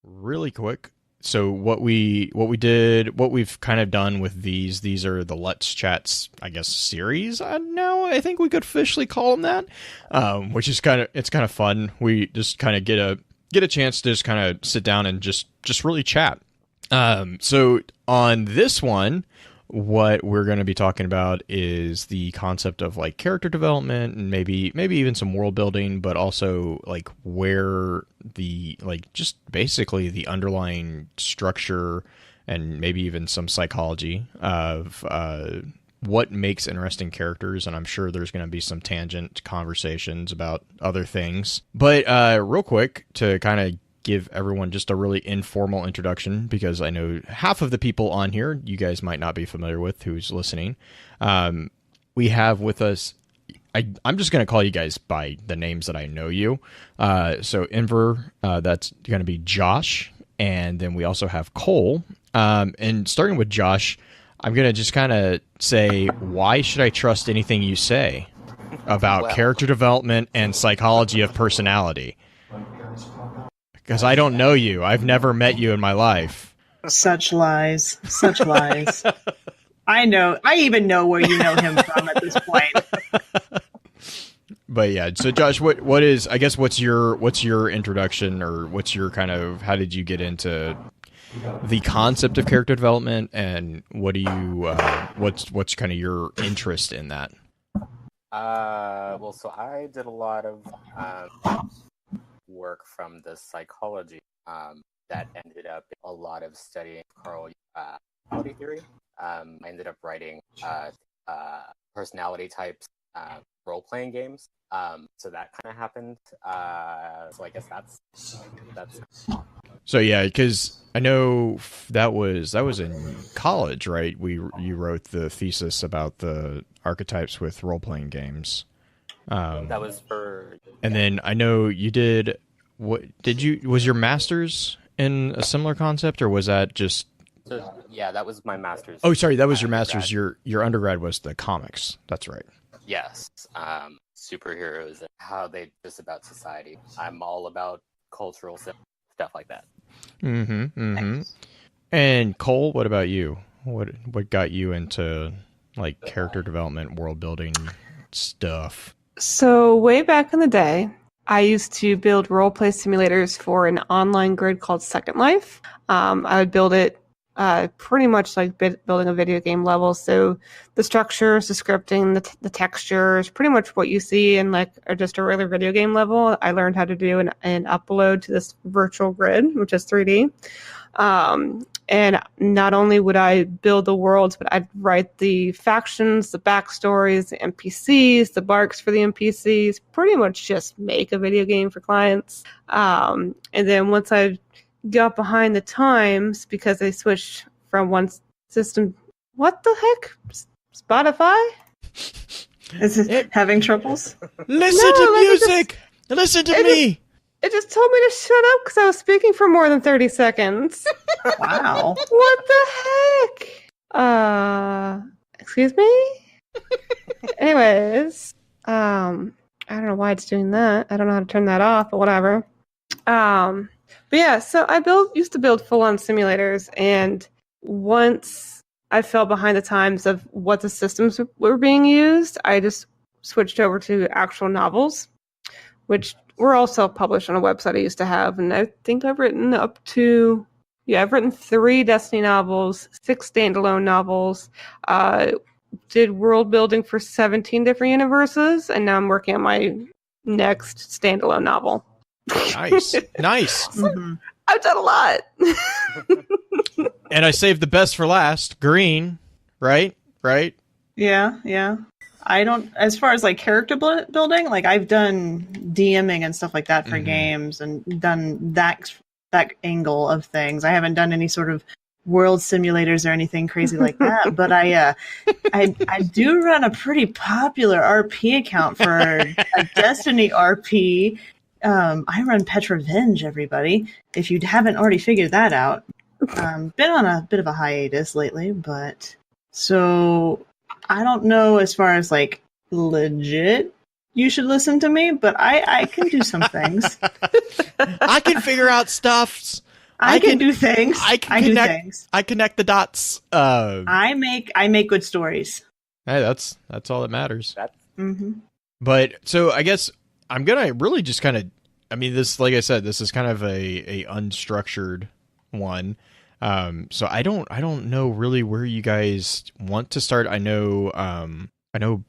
really quick. So what we've kind of done with these are the Let's Chats, I guess, series. Now I think we could officially call them that, which is it's kind of fun. We just kind of get a chance to just kind of sit down and just really chat. So on this one, what we're going to be talking about is the concept of like character development and maybe even some world building, but also like where the like just basically the underlying structure and maybe even some psychology of what makes interesting characters. And I'm sure there's going to be some tangent conversations about other things. But real quick to kind of give everyone just a really informal introduction, because I know half of the people on here you guys might not be familiar with who's listening. We have with us, I'm just going to call you guys by the names that I know you. So Inver, that's going to be Josh. And then we also have Kole. And starting with Josh, I'm going to just kind of say, why should I trust anything you say about character development and psychology of personality? Because I don't know you. I've never met you in my life. Such lies. Such lies. I know. I even know where you know him from at this point. But yeah, so Josh, what is, I guess, what's your introduction, or what's your kind of, how did you get into the concept of character development, and what do you what's kind of your interest in that? Well, so I did a lot of work from the psychology that ended up in a lot of studying Carl personality theory. I ended up writing personality types role-playing games. So that kind of happened. So I guess that's. So yeah, because I know that was in college, right? You wrote the thesis about the archetypes with role-playing games. That was for. And then I know you did. Was your master's in a similar concept, or was that just? So, yeah, that was my master's. Oh, sorry, that was your master's. Your undergrad was the comics. That's right. Yes, superheroes and how they just about society. I'm all about cultural stuff like that. Mm-hmm. Mm-hmm. And Kole, what about you? What got you into like character development, world building stuff? So way back in the day, I used to build role-play simulators for an online grid called Second Life. I would build it pretty much like building a video game level. So the structures, the scripting, the textures, pretty much what you see in like just a regular video game level. I learned how to do and upload to this virtual grid, which is 3D. And not only would I build the worlds, but I'd write the factions, the backstories, the NPCs, the barks for the NPCs, pretty much just make a video game for clients. And then once I got behind the times, because they switched from one system. What the heck? Spotify? Is it having troubles? Listen to music! Listen to me! It just told me to shut up because I was speaking for more than 30 seconds. Wow. What the heck? Excuse me? Anyways, I don't know why it's doing that. I don't know how to turn that off, but whatever. But yeah, so I used to build full-on simulators, and once I fell behind the times of what the systems were being used, I just switched over to actual novels, which were all self-published on a website I used to have, and I think I've written I've written 3 Destiny novels, 6 standalone novels, did world building for 17 different universes, and now I'm working on my next standalone novel. Nice. Nice. Mm-hmm. I've done a lot. And I saved the best for last. Green, right? Yeah. I don't, as far as like character building, like I've done DMing and stuff like that for games and done that angle of things. I haven't done any sort of world simulators or anything crazy like that, but I do run a pretty popular RP account for a Destiny RP. I run Pet Revenge, everybody, if you haven't already figured that out. Been on a bit of a hiatus lately, but so I don't know as far as like legit you should listen to me, but I can do some things. I can figure out stuffs. I can do things. I can do connect. things. I connect the dots. I make good stories. Hey, that's all that matters. Mm-hmm. But so I guess I'm gonna really just kind of. I mean, this, like I said, this is kind of a unstructured one. So I don't know really where you guys want to start. I know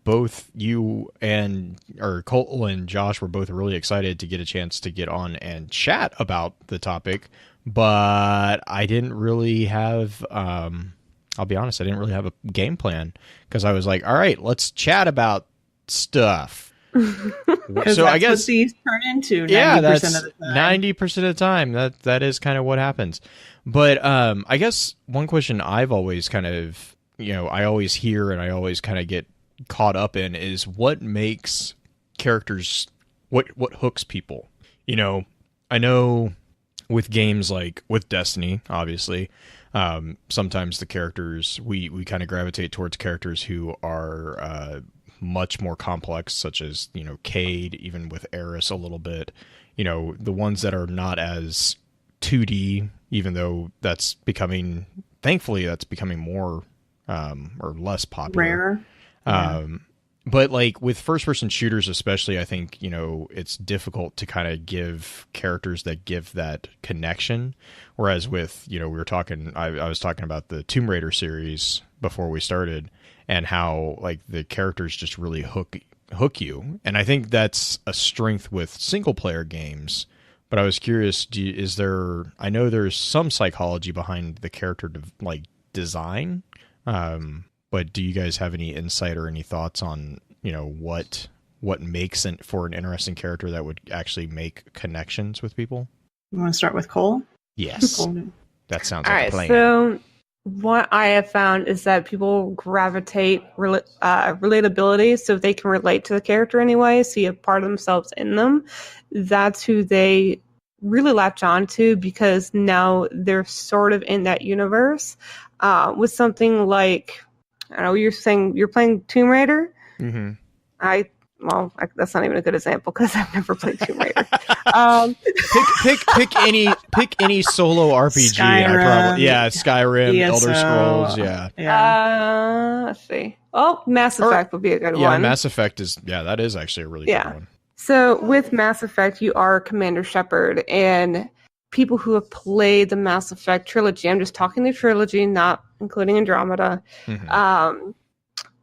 both you or Kole and Josh were both really excited to get a chance to get on and chat about the topic, but I didn't really have, I'll be honest, I didn't really have a game plan because I was like, all right, let's chat about stuff. So I guess what these turn into 90% that's of the time. 90% of the time. That is kind of what happens. But I guess one question I've always kind of, I always hear and I always kind of get caught up in is what makes characters, what hooks people. I know with games like with Destiny, obviously, sometimes the characters we kind of gravitate towards characters who are much more complex, such as Cade, even with Eris a little bit. The ones that are not as 2D, even though thankfully that's becoming more or less popular. Rare. But like with first person shooters especially, I think it's difficult to kind of give characters that give that connection, whereas with we were talking I was talking about the Tomb Raider series before we started and how like the characters just really hook you, and I think that's a strength with single player games. But I was curious, I know there's some psychology behind the character design, but do you guys have any insight or any thoughts on what makes it for an interesting character that would actually make connections with people? You want to start with Kole? Yes. Kole. That sounds All like right, a plan. so what I have found is that people gravitate relatability, so if they can relate to the character anyway, see a part of themselves in them, that's who they really latch on to because now they're sort of in that universe. With something like, I don't know, you're saying you're playing Tomb Raider? Mm-hmm. That's not even a good example because I've never played Tomb Raider. Pick any solo RPG. Skyrim, ESO, Elder Scrolls, Let's see. Oh, Mass Effect would be a good one. Yeah, Mass Effect that is actually a really good one. So with Mass Effect, you are Commander Shepard, and people who have played the Mass Effect trilogy, I'm just talking the trilogy, not including Andromeda. Mm-hmm.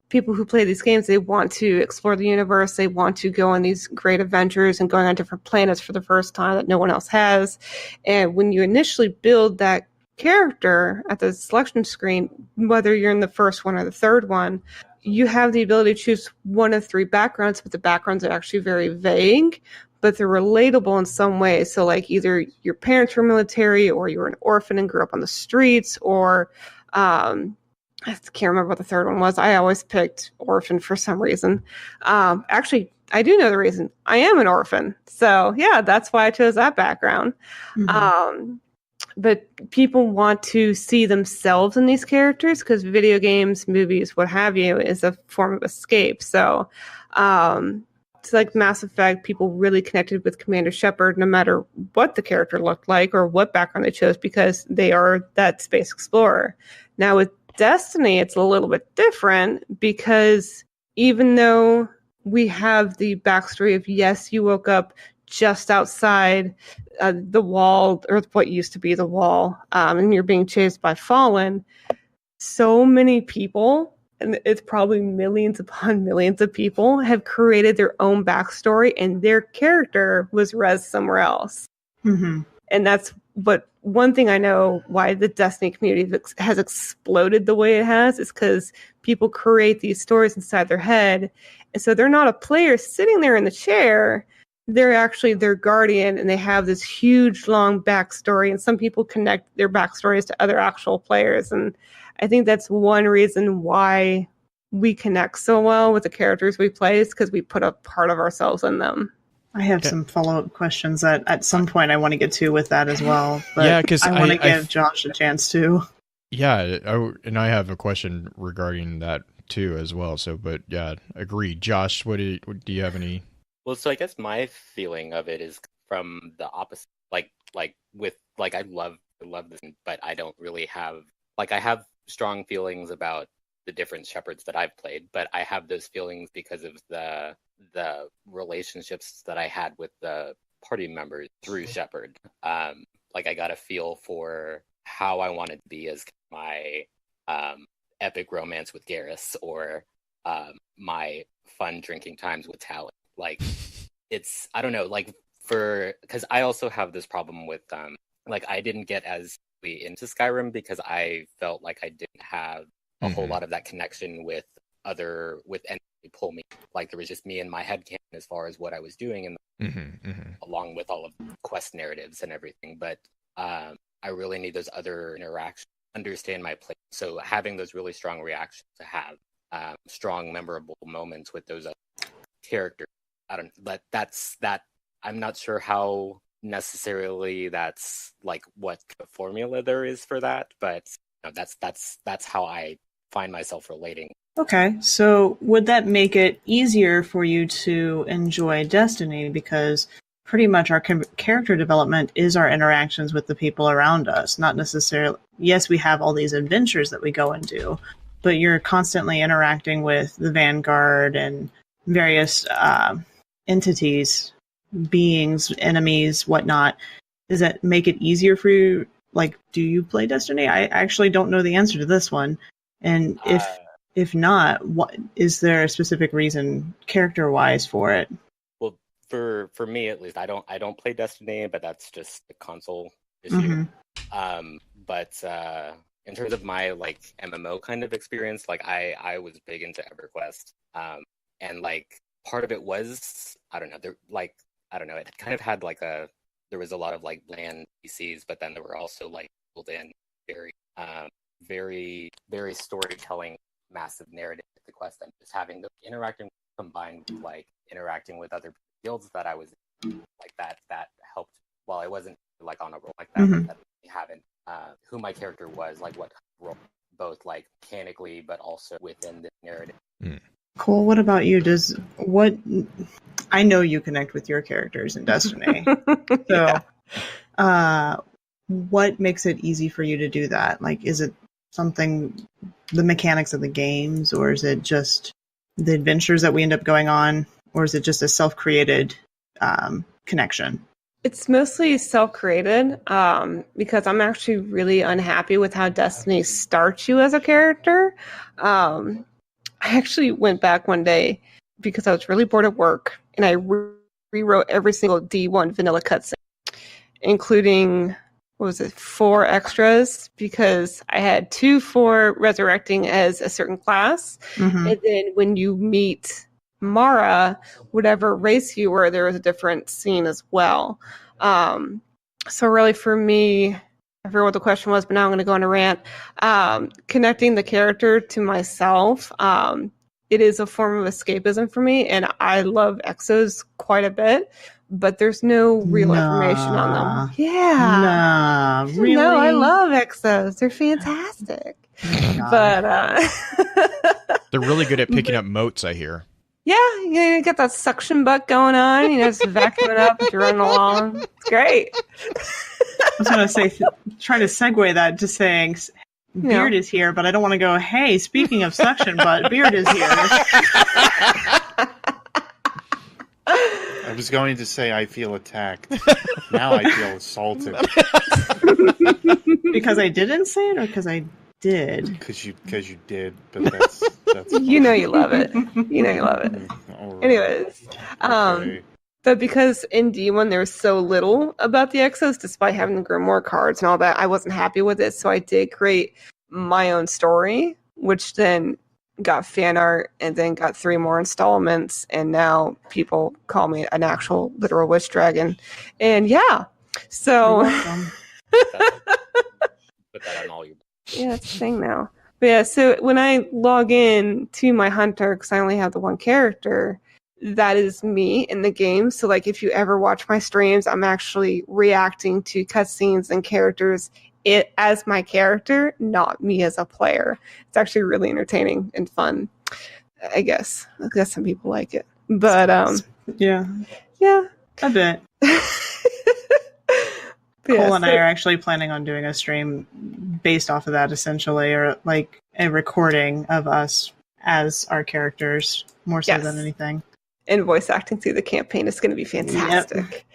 People who play these games, they want to explore the universe. They want to go on these great adventures and going on different planets for the first time that no one else has. And when you initially build that character at the selection screen, whether you're in the first one or the third one, you have the ability to choose one of three backgrounds, but the backgrounds are actually very vague, but they're relatable in some way. So like either your parents were military or you were an orphan and grew up on the streets, or I can't remember what the third one was. I always picked orphan for some reason. Actually, I do know the reason. I am an orphan. So yeah, that's why I chose that background. Mm-hmm. But people want to see themselves in these characters because video games, movies, what have you, is a form of escape. So it's like Mass Effect, people really connected with Commander Shepard no matter what the character looked like or what background they chose because they are that space explorer. Now with Destiny, it's a little bit different because even though we have the backstory of, yes, you woke up just outside the wall, or what used to be the wall, and you're being chased by Fallen, so many people, and it's probably millions upon millions of people, have created their own backstory, and their character was res somewhere else. Mm-hmm. And that's one thing I know why the Destiny community has exploded the way it has is because people create these stories inside their head. And so they're not a player sitting there in the chair. They're actually their guardian, and they have this huge, long backstory. And some people connect their backstories to other actual players. And I think that's one reason why we connect so well with the characters we play is because we put a part of ourselves in them. I have some follow-up questions that at some point I want to get to with that as well. But because I want to give Josh a chance to. Yeah, and I have a question regarding that too as well. So, but yeah, agreed. Josh, do you have any? Well, so I guess my feeling of it is from the opposite. I love love this, but I don't really have, like, I have strong feelings about the different shepherds that I've played, but I have those feelings because of the relationships that I had with the party members through Shepherd. Like, I got a feel for how I wanted to be as my epic romance with Garrus, or my fun drinking times with Tally. Like, it's, I don't know, like, because I also have this problem with, like, I didn't get as into Skyrim because I felt like I didn't have a whole lot of that connection with anybody pull me. Like, there was just me and my headcanon as far as what I was doing, and along with all of the quest narratives and everything. But I really need those other interactions, understand my place. So having those really strong reactions, to have strong, memorable moments with those other characters. I'm not sure how necessarily that's like what formula there is for that, but that's how I find myself relating. Okay, so would that make it easier for you to enjoy Destiny? Because pretty much our character development is our interactions with the people around us. Not necessarily, yes, we have all these adventures that we go and do, but you're constantly interacting with the Vanguard and various entities, beings, enemies, whatnot. Does that make it easier for you? Like, do you play Destiny? I actually don't know the answer to this one. And if not, what is there a specific reason character-wise for it? Well, for me at least, I don't play Destiny, but that's just a console issue. But in terms of my like MMO kind of experience, like I was big into EverQuest, and like part of it was, I don't know, it kind of had like there was a lot of like bland PCs, but then there were also like built in very very storytelling, massive narrative with the quest, and just having the interacting combined with like interacting with other guilds that I was in, like that helped. While I wasn't like on a role like that, but that having who my character was, like what role, both like mechanically but also within the narrative. Cole, what about you? I know you connect with your characters in Destiny. So what makes it easy for you to do that? Like, is it something, the mechanics of the games, or is it just the adventures that we end up going on, or is it just a self-created connection? It's mostly self-created, because I'm actually really unhappy with how Destiny starts you as a character. I actually went back one day because I was really bored at work, and I rewrote every single D1 vanilla cutscene, including, 4 extras, because I had 2 for resurrecting as a certain class, and then when you meet Mara, whatever race you were, there was a different scene as well. So really for me, I forget what the question was, but now I'm going to go on a rant. Connecting the character to myself, it is a form of escapism for me, and I love exos quite a bit, but there's no real information on them. Yeah. Really? No, I love exos. They're fantastic. But they're really good at picking up moats, I hear. Yeah, you get that suction butt going on, just vacuum it up as you're running along. It's great. I was going to say, try to segue that to saying Beard is here, but I don't want to go, hey, speaking of suction butt, Beard is here. I was going to say I feel attacked. Now I feel assaulted. Because I didn't say it, or because I did? Because you did, but that's you know you love it. You know you love it. Right. Anyways, Okay. but because in D1 there's so little about the exos, despite having the Grimoire cards and all that, I wasn't happy with it, so I did create my own story, which then got fan art and then got 3 more installments, and now people call me an actual literal witch dragon. And yeah, so Put that on all your. yeah, it's a thing now. But yeah, so when I log in to my hunter, because I only have the one character, that is me in the game. So like if you ever watch my streams, I'm actually reacting to cutscenes and characters as my character, not me as a player. It's actually really entertaining and fun, I guess. I guess some people like it. But yeah, yeah. a bit. But Cole yeah, and I are actually planning on doing a stream based off of that, essentially, or like a recording of us as our characters, more so than anything. and voice acting through the campaign is going to be fantastic.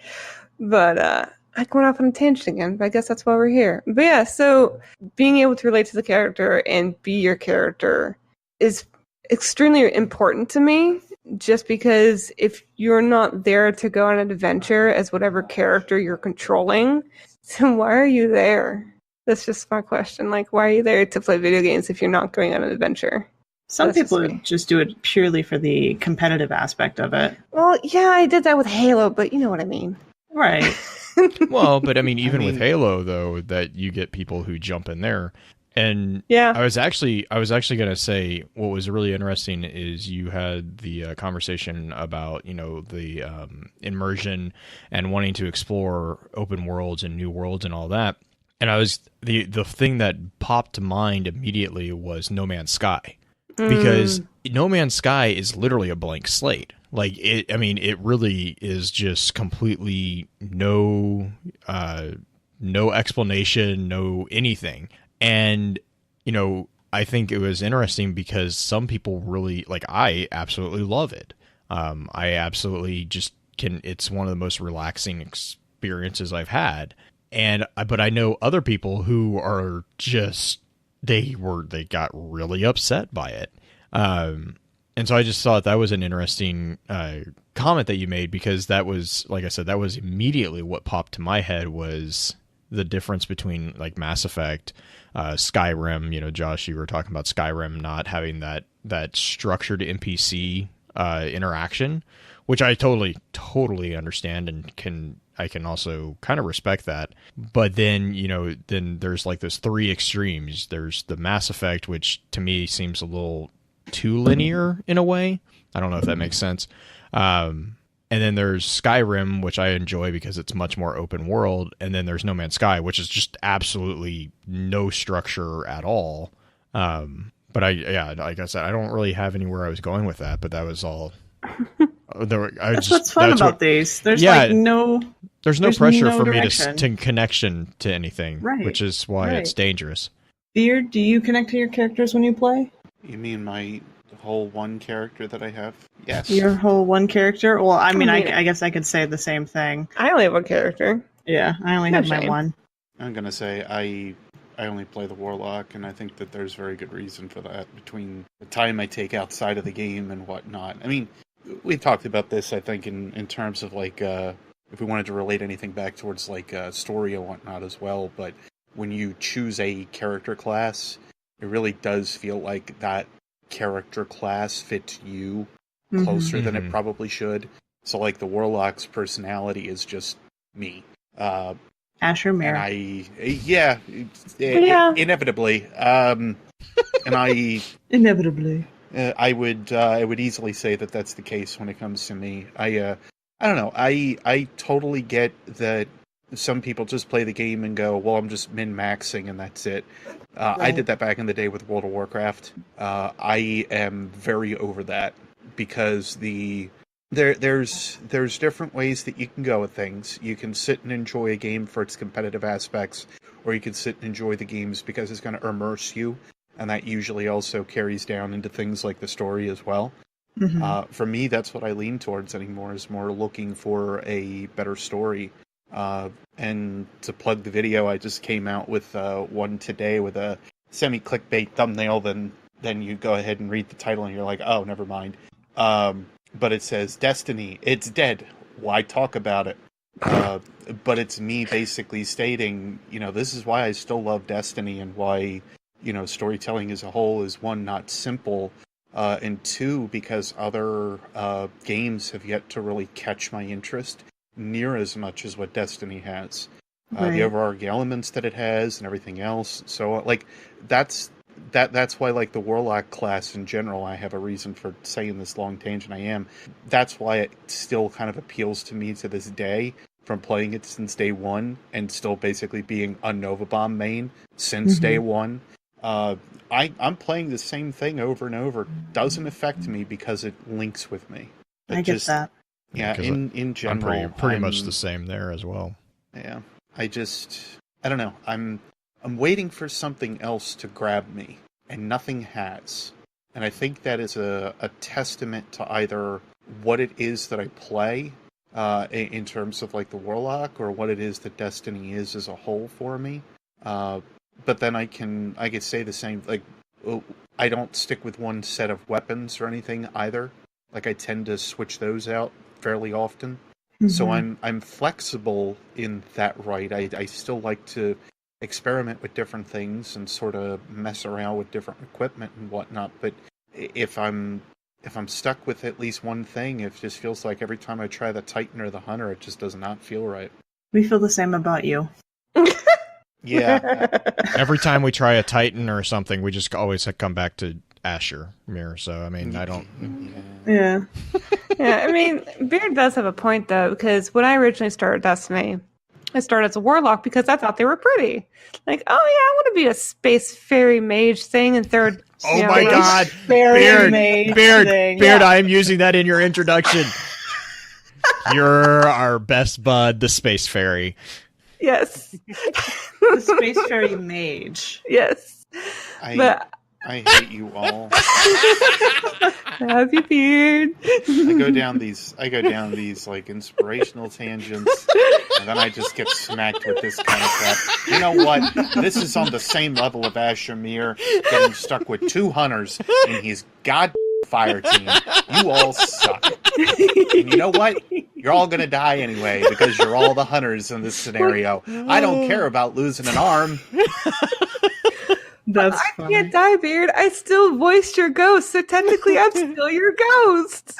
But I went off on a tangent again, but I guess that's why we're here. But yeah, so being able to relate to the character and be your character is extremely important to me, just because if you're not there to go on an adventure as whatever character you're controlling, then why are you there? That's just my question. Like, why are you there to play video games if you're not going on an adventure? Some That's people just me. just do it purely for the competitive aspect of it. Well, yeah, I did that with Halo, but you know what I mean. Right. Well, but I mean, even with Halo, though, that you get people who jump in there. And Yeah. I was actually going to say what was really interesting is you had the conversation about, you know, the immersion and wanting to explore open worlds and new worlds and all that. And I was the thing that popped to mind immediately was No Man's Sky, because No Man's Sky is literally a blank slate. Like it, I mean, it really is just completely no explanation, no anything. And, you know, I think it was interesting because some people really, like, I absolutely love it. I absolutely just can, it's one of the most relaxing experiences I've had. But I know other people who are just, they got really upset by it. And so I just thought that was an interesting comment that you made, because that was, like I said, that was immediately what popped to my head was the difference between like Mass Effect, Skyrim. You know, Josh, you were talking about Skyrim not having that structured NPC interaction, which I totally understand and I can also kind of respect that. But then, you know, then there's like those three extremes. There's the Mass Effect, which to me seems a little too linear in a way. I don't know if that makes sense. And then there's Skyrim, which I enjoy because it's much more open world. And then there's No Man's Sky, which is just absolutely no structure at all. But like I said, I don't really have anywhere I was going with that, but that was all. That's what's fun about these. There's like there's no pressure no for direction. me to connection to anything, Right, which is why it's dangerous. Beard, do you connect to your characters when you play? You mean my whole one character that I have? Yes. Your whole one character? Well, I mean, I guess I could say the same thing. I only have one character. Yeah, I only No have my shame. one. I'm gonna say I only play the Warlock, and I think that there's very good reason for that between the time I take outside of the game and whatnot. I mean, we talked about this, I think, in terms of like if we wanted to relate anything back towards like story and whatnot as well. But when you choose a character class, it really does feel like that character class fits you closer than it probably should. So like the Warlock's personality is just me. Asher And Mare. inevitably. And Inevitably. I would easily say that that's the case when it comes to me. I don't know. I totally get that some people just play the game and go, well, I'm just min-maxing and that's it. I did that back in the day with World of Warcraft. I am very over that because there's different ways that you can go with things. You can sit and enjoy a game for its competitive aspects, or you can sit and enjoy the games because it's going to immerse you, and that usually also carries down into things like the story as well. For me, that's what I lean towards anymore, is more looking for a better story. And to plug the video, I just came out with one today with a semi-clickbait thumbnail. Then you go ahead and read the title and you're like, oh, never mind. But it says, Destiny, it's dead. Why talk about it? But it's me basically stating, you know, this is why I still love Destiny and why, you know, storytelling as a whole is, one, not simple, and two, because other games have yet to really catch my interest near as much as what Destiny has. The overarching elements that it has and everything else. So, like, that's why, like, the Warlock class in general, I have a reason for saying this long tangent that's why it still kind of appeals to me to this day, from playing it since day one, and still basically being a Nova Bomb main since day one. I'm playing the same thing over and over. Doesn't affect me because it links with me. I get that. Yeah, in general, I'm pretty much the same there as well. Yeah. I don't know. I'm waiting for something else to grab me, and nothing has. And I think that is a testament to either what it is that I play in terms of like the Warlock, or what it is that Destiny is as a whole for me. But then I can say the same. Like, I don't stick with one set of weapons or anything either. Like, I tend to switch those out fairly often. Mm-hmm. So I'm flexible in that right. I still like to experiment with different things and sort of mess around with different equipment and whatnot. But if I'm stuck with at least one thing, it just feels like every time I try the Titan or the Hunter, it just does not feel right. We feel the same about you. Yeah. Every time we try a Titan or something, we just always come back to Asher Mirror. So, I mean, I don't... Yeah. Yeah, I mean, Beard does have a point, though, because when I originally started Destiny, I started as a Warlock because I thought they were pretty. Like, oh, yeah, I want to be a space fairy mage thing and third... Oh, my God. Beard, Beard, I am using that in your introduction. You're our best bud, the space fairy. Yes. The space fairy mage. Yes. I hate you all. Have you, Beard? I go down these like inspirational tangents, and then I just get smacked with this kind of crap. You know what? This is on the same level of Asher Mir getting stuck with 2 hunters in his fire team. You all suck. And you know what? You're all gonna die anyway because you're all the hunters in this scenario. I don't care about losing an arm. That's I can't die, Beard. I still voiced your ghost, so technically I'm still your ghost.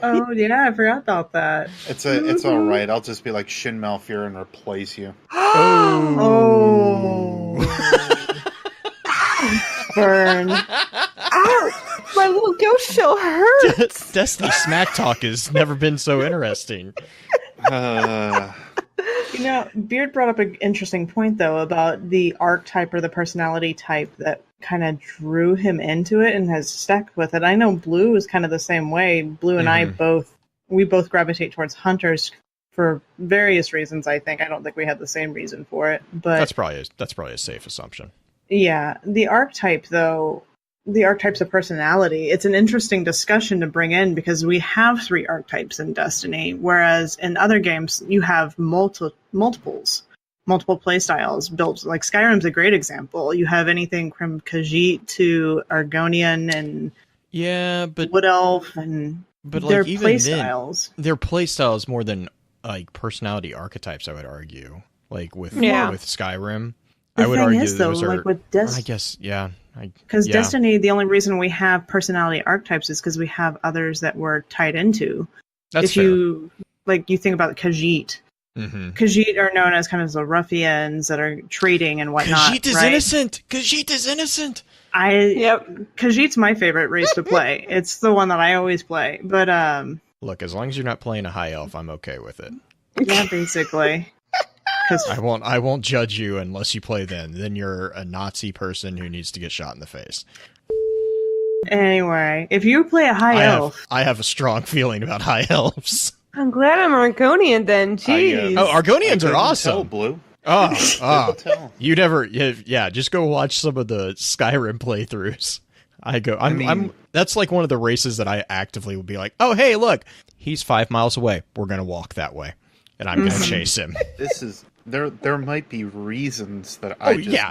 Oh yeah, I forgot about that. It's all right. I'll just be like Shin Malfear and replace you. Oh. Burn. Ow! My little ghost shell hurts. Destiny Smack Talk has never been so interesting. You know, Beard brought up an interesting point, though, about the archetype or the personality type that kind of drew him into it and has stuck with it. I know Blue is kind of the same way. Blue and I both gravitate towards hunters for various reasons, I think. I don't think we have the same reason for it. But That's probably a safe assumption. Yeah. The archetype, though, the archetypes of personality, it's an interesting discussion to bring in because we have 3 archetypes in Destiny, whereas in other games you have multiple play styles built. Like Skyrim's a great example. You have anything from Khajiit to Argonian and Wood Elf, and their play styles. Their play styles more than like personality archetypes, I would argue. Like with Skyrim. I would argue those are, like with Destiny. I guess, yeah. Because Destiny, the only reason we have personality archetypes is because we have others that we're tied into. That's if you think about Khajiit. Mm-hmm. Khajiit are known as kind of the ruffians that are trading and whatnot. Khajiit is innocent. Khajiit is innocent. Khajiit's my favorite race to play. It's the one that I always play. But look, as long as you're not playing a high elf, I'm okay with it. Yeah, basically. I won't judge you unless you play then. Then you're a Nazi person who needs to get shot in the face. Anyway, if you play a high elf... I have a strong feeling about high elves. I'm glad I'm Argonian then. Jeez. Argonians are awesome. Tell, Blue. Oh. You never... Yeah, just go watch some of the Skyrim playthroughs. That's like one of the races that I actively would be like, oh, hey, look, he's 5 miles away. We're going to walk that way. And I'm going to chase him. This is... There might be reasons that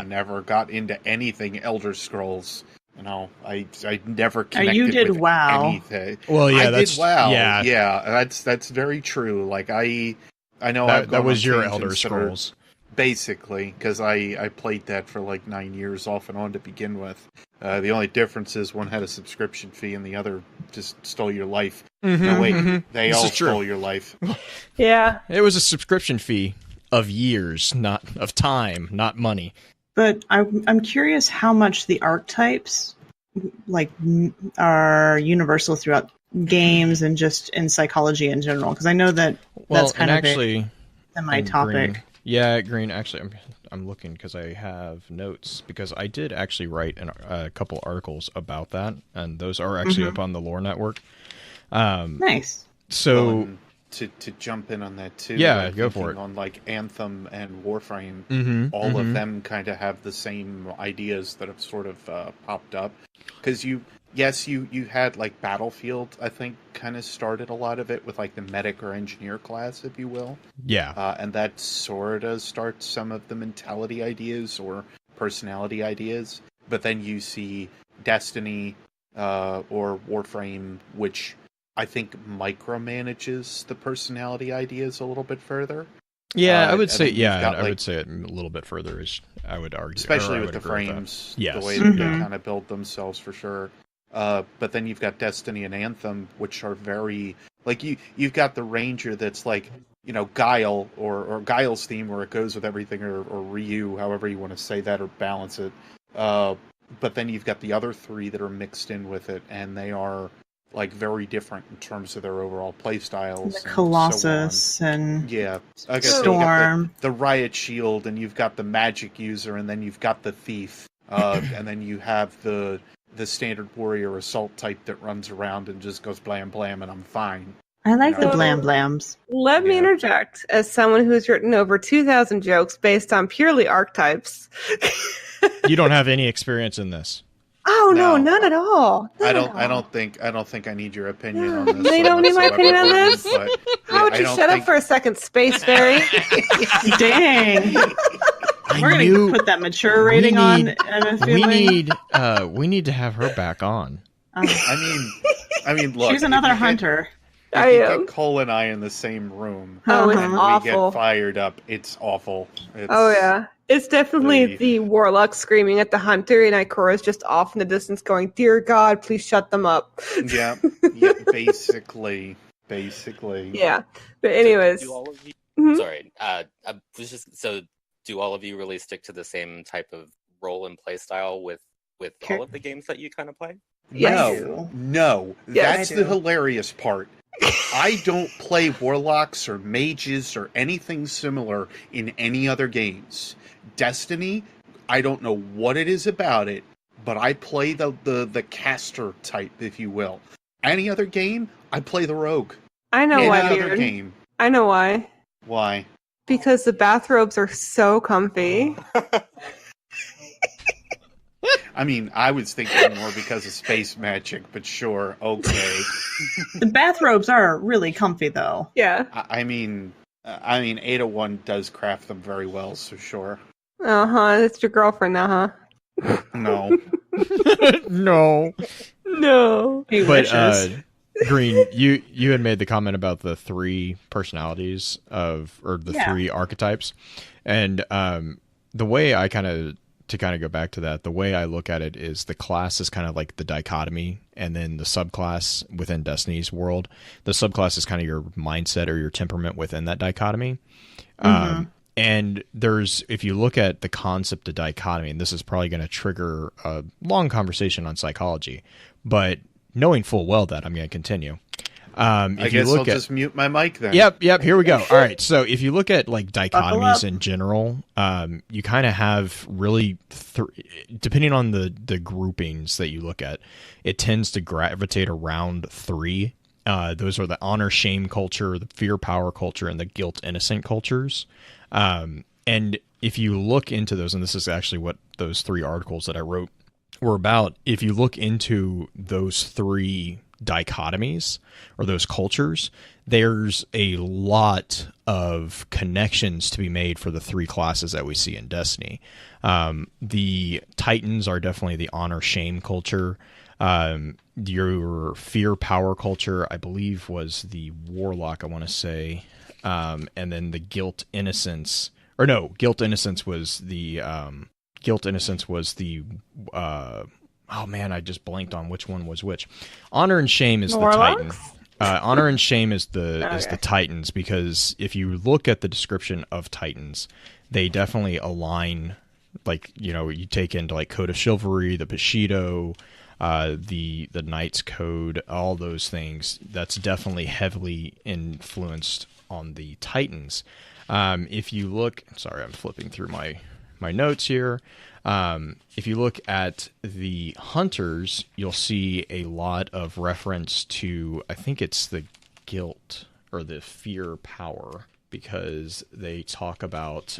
never got into anything Elder Scrolls. You know, I never connected you did with WoW. anything. Well, yeah, I did WoW. Yeah, that's very true. Like I know that was your Elder Scrolls, basically, because I played that for like 9 years off and on to begin with. The only difference is one had a subscription fee and the other just stole your life. They all stole your life. Yeah, it was a subscription fee of years, not of time, not money. But I'm curious how much the archetypes are universal throughout games and just in psychology in general. Because I know that's kind of actually my topic. Green. Yeah, Green. Actually, I'm looking because I have notes because I did actually write a couple articles about that, and those are actually up on the Lore Network. Nice. So to jump in on that too. Yeah, go for it. On like Anthem and Warframe, Mm-hmm, of them kind of have the same ideas that have sort of popped up. Because you had like Battlefield, I think, kind of started a lot of it with like the medic or engineer class, if you will. Yeah. And that sort of starts some of the mentality ideas or personality ideas. But then you see Destiny or Warframe, which I think micromanages the personality ideas a little bit further. Yeah, I would say, got, I would say it a little bit further, I would argue. Especially with the frames, the way that they kind of build themselves, for sure. But then you've got Destiny and Anthem, which are very... Like, you've got the Ranger that's like, you know, Guile, or Guile's theme, where it goes with everything, or Ryu, however you want to say that or balance it. But then you've got the other three that are mixed in with it, and they are... like very different in terms of their overall play styles. The Colossus and Storm. The Riot Shield, and you've got the magic user, and then you've got the thief, and then you have the standard warrior assault type that runs around and just goes blam blam and I'm fine. I like the blam blams. Let me interject as someone who's written over 2,000 jokes based on purely archetypes. You don't have any experience in this. Oh no, none at all. I don't think I need your opinion on this. They don't need my opinion on this. But, How would you shut up for a second, Space Fairy? Dang. We're gonna put that mature rating on. We need to have her back on. I mean, look. She's another hunter. If you get Kole and I in the same room, it's and awful. we get fired up, it's awful. It's definitely the warlock screaming at the hunter, and Ikora's just off in the distance going, "Dear God, please shut them up." Yeah, basically. Yeah, but anyways. So do all of you, sorry, so do all of you really stick to the same type of role and play style with all of the games that you kind of play? Yes. No. Yes, that's the hilarious part. I don't play warlocks or mages or anything similar in any other games. Destiny, I don't know what it is about it, but I play the caster type, if you will. Any other game, I play the rogue. I know why, Any other Beard. game. I know why. Why? Because the bathrobes are so comfy. I mean, I was thinking more because of space magic, but sure, okay. The bathrobes are really comfy, though. Yeah. I mean, 801 does craft them very well, so sure. That's your girlfriend now, huh? No. No. He wishes. Green, you had made the comment about the three personalities three archetypes, and the way I to go back to that, the way I look at it is the class is kind of like the dichotomy, and then the subclass within Destiny's world. The subclass is kind of your mindset or your temperament within that dichotomy. And if you look at the concept of dichotomy, and this is probably going to trigger a long conversation on psychology, but knowing full well that I'm going to continue. I guess I'll just mute my mic then. Yep. Here we go. All right. So if you look at like dichotomies in general, you kind of have really, depending on the groupings that you look at, it tends to gravitate around three. Those are the honor shame culture, the fear power culture, and the guilt innocent cultures. And if you look into those, and this is actually what those three articles that I wrote were about, if you look into those three dichotomies or those cultures, there's a lot of connections to be made for the three classes that we see in Destiny. The Titans are definitely the honor shame culture. Your fear power culture, I believe, was the warlock, I want to say, and then the guilt innocence was the oh man, I just blanked on which one was which. Honor and shame is the Titan. Honor and shame is the Titans, because if you look at the description of Titans, they definitely align. Like, you take into like Code of Chivalry, the Bushido, the Knight's Code, all those things. That's definitely heavily influenced on the Titans. If you look, sorry, I'm flipping through my notes here. If you look at the Hunters, you'll see a lot of reference to, I think it's the guilt, or the fear power, because they talk about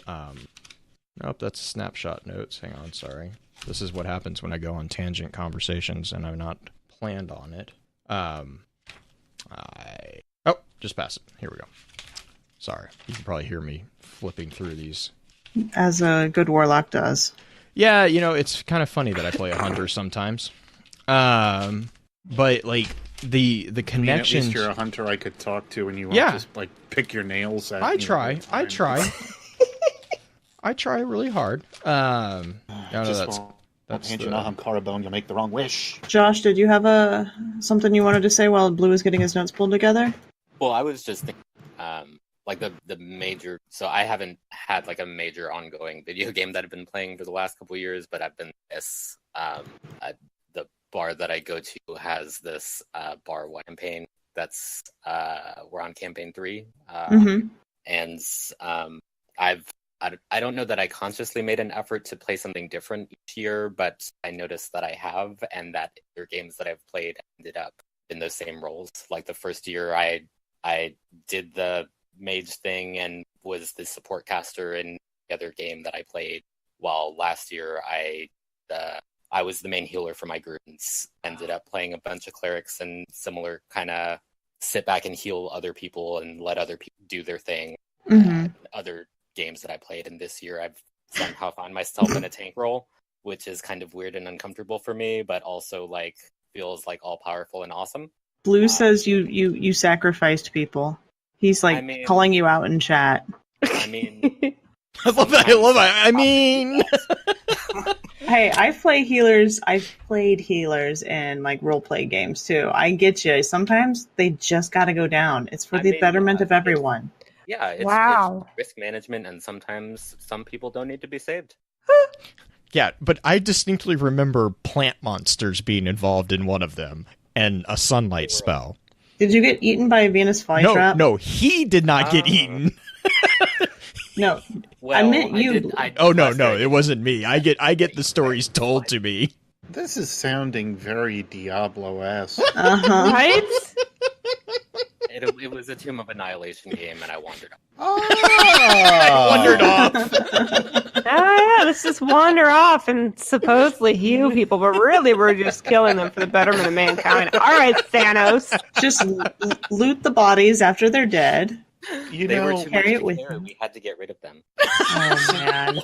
nope, that's a snapshot notes. Hang on, sorry. This is what happens when I go on tangent conversations and I've not planned on it. Just pass it. Here we go. Sorry. You can probably hear me flipping through these. As a good warlock does. Yeah, it's kind of funny that I play a hunter sometimes. But like the connection. At least you're a hunter I could talk to, and you won't just like pick your nails at. I try. I try really hard. That's hand you on collarbone, you'll make the wrong wish. Josh, did you have something you wanted to say while Blue is getting his notes pulled together? Well, I was just thinking, like the major. So I haven't had like a major ongoing video game that I've been playing for the last couple of years, but I've been this. The bar that I go to has this bar one campaign. That's we're on campaign 3, and I don't know that I consciously made an effort to play something different each year, but I noticed that I have, and that other games that I've played ended up in those same roles. Like the first year, I did the mage thing and was the support caster in the other game that I played, while last year I was the main healer for my group and ended up playing a bunch of clerics and similar kind of sit back and heal other people and let other people do their thing. Other games that I played, and this year I've somehow found myself in a tank role, which is kind of weird and uncomfortable for me, but also like feels like all powerful and awesome. Blue says you sacrificed people. He's like calling you out in chat. I mean, I love that. I mean, hey, I've played healers in like role play games too. I get you. Sometimes they just got to go down. It's for the betterment of everyone. Yeah, it's risk management, and sometimes some people don't need to be saved. Yeah, but I distinctly remember plant monsters being involved in one of them, and a sunlight spell. Did you get eaten by a Venus flytrap? No, he did not get eaten. No, well, I meant you. No, it wasn't me. I get the stories told to me. This is sounding very Diablo-esque. Right? It was a Tomb of Annihilation game, and I wandered off. Wandered off. Oh, yeah, let's just wander off and supposedly heal people, but really we're just killing them for the betterment of mankind. All right, Thanos. Just loot the bodies after they're dead. They were too much to carry. We had to get rid of them. Oh, man.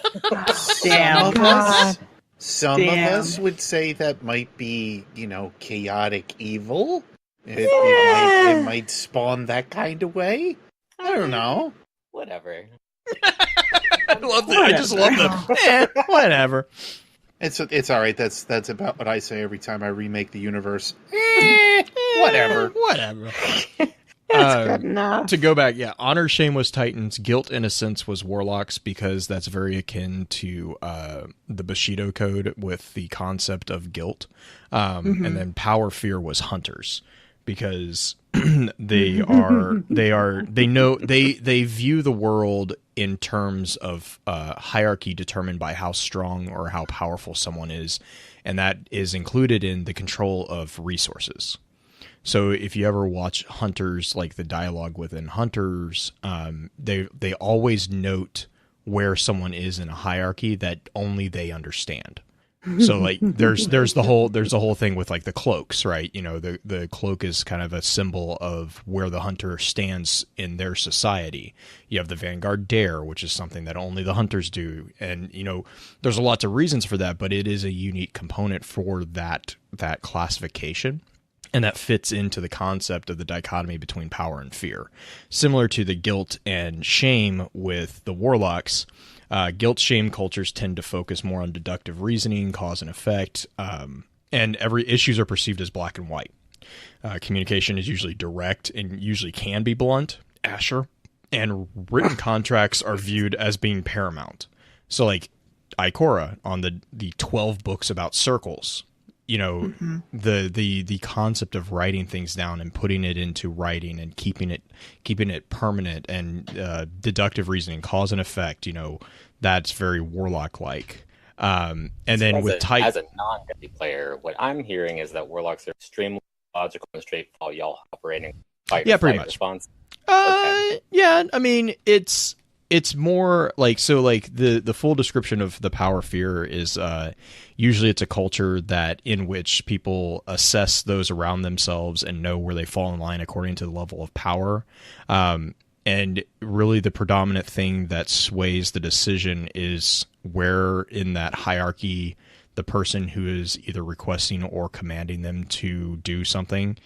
Damn. Some of us would say that might be, chaotic evil. It might spawn that kind all right. I don't know. Whatever. I love that. I just love them. Whatever. It's all right. That's about what I say every time I remake the universe. Whatever. That's good enough. To go back, honor, shame was Titans, guilt, innocence was warlocks, because that's very akin to the Bushido code with the concept of guilt. And then power, fear was hunters, because they view the world in terms of hierarchy determined by how strong or how powerful someone is, and that is included in the control of resources. So if you ever watch Hunters, like the dialogue within Hunters, they always note where someone is in a hierarchy that only they understand. So like there's the whole thing with like the cloaks, right? The cloak is kind of a symbol of where the hunter stands in their society. You have the Vanguard Dare, which is something that only the hunters do, and there's a lots of reasons for that, but it is a unique component for that classification. And that fits into the concept of the dichotomy between power and fear. Similar to the guilt and shame with the warlocks, guilt-shame cultures tend to focus more on deductive reasoning, cause and effect, and every issues are perceived as black and white. Communication is usually direct and usually can be blunt, Asher, and written contracts are viewed as being paramount. So like Ikora on the 12 books about circles, the concept of writing things down and putting it into writing and keeping it permanent, and deductive reasoning, cause and effect, that's very warlock like. And then with type, as a non-Deadly player, what I'm hearing is that warlocks are extremely logical and straightforward, y'all operating Fight Yeah, or pretty flight much. response. Okay. Yeah, I mean it's more like, so like the full description of the power fear is usually it's a culture that in which people assess those around themselves and know where they fall in line according to the level of power. And really the predominant thing that sways the decision is where in that hierarchy the person who is either requesting or commanding them to do something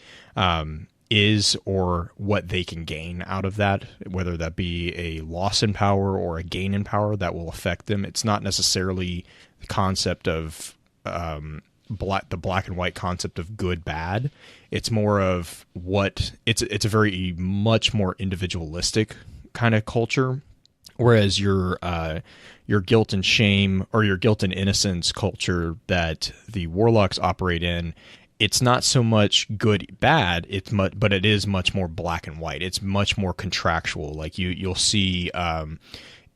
is, or what they can gain out of that, whether that be a loss in power or a gain in power that will affect them. It's not necessarily the concept of the black and white concept of good, bad. It's more of it's a very much more individualistic kind of culture. Whereas your guilt and shame, or your guilt and innocence culture that the warlocks operate in, it's not so much good, bad. But it is much more black and white. It's much more contractual. Like you'll see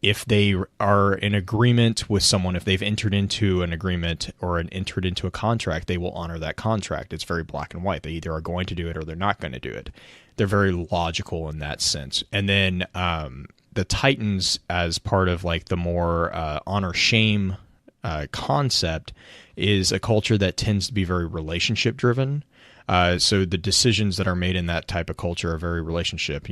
if they are in agreement with someone, if they've entered into an agreement or entered into a contract, they will honor that contract. It's very black and white. They either are going to do it or they're not going to do it. They're very logical in that sense. And then the Titans, as part of like the more honor shame concept, is a culture that tends to be very relationship driven. So the decisions that are made in that type of culture are very relationship.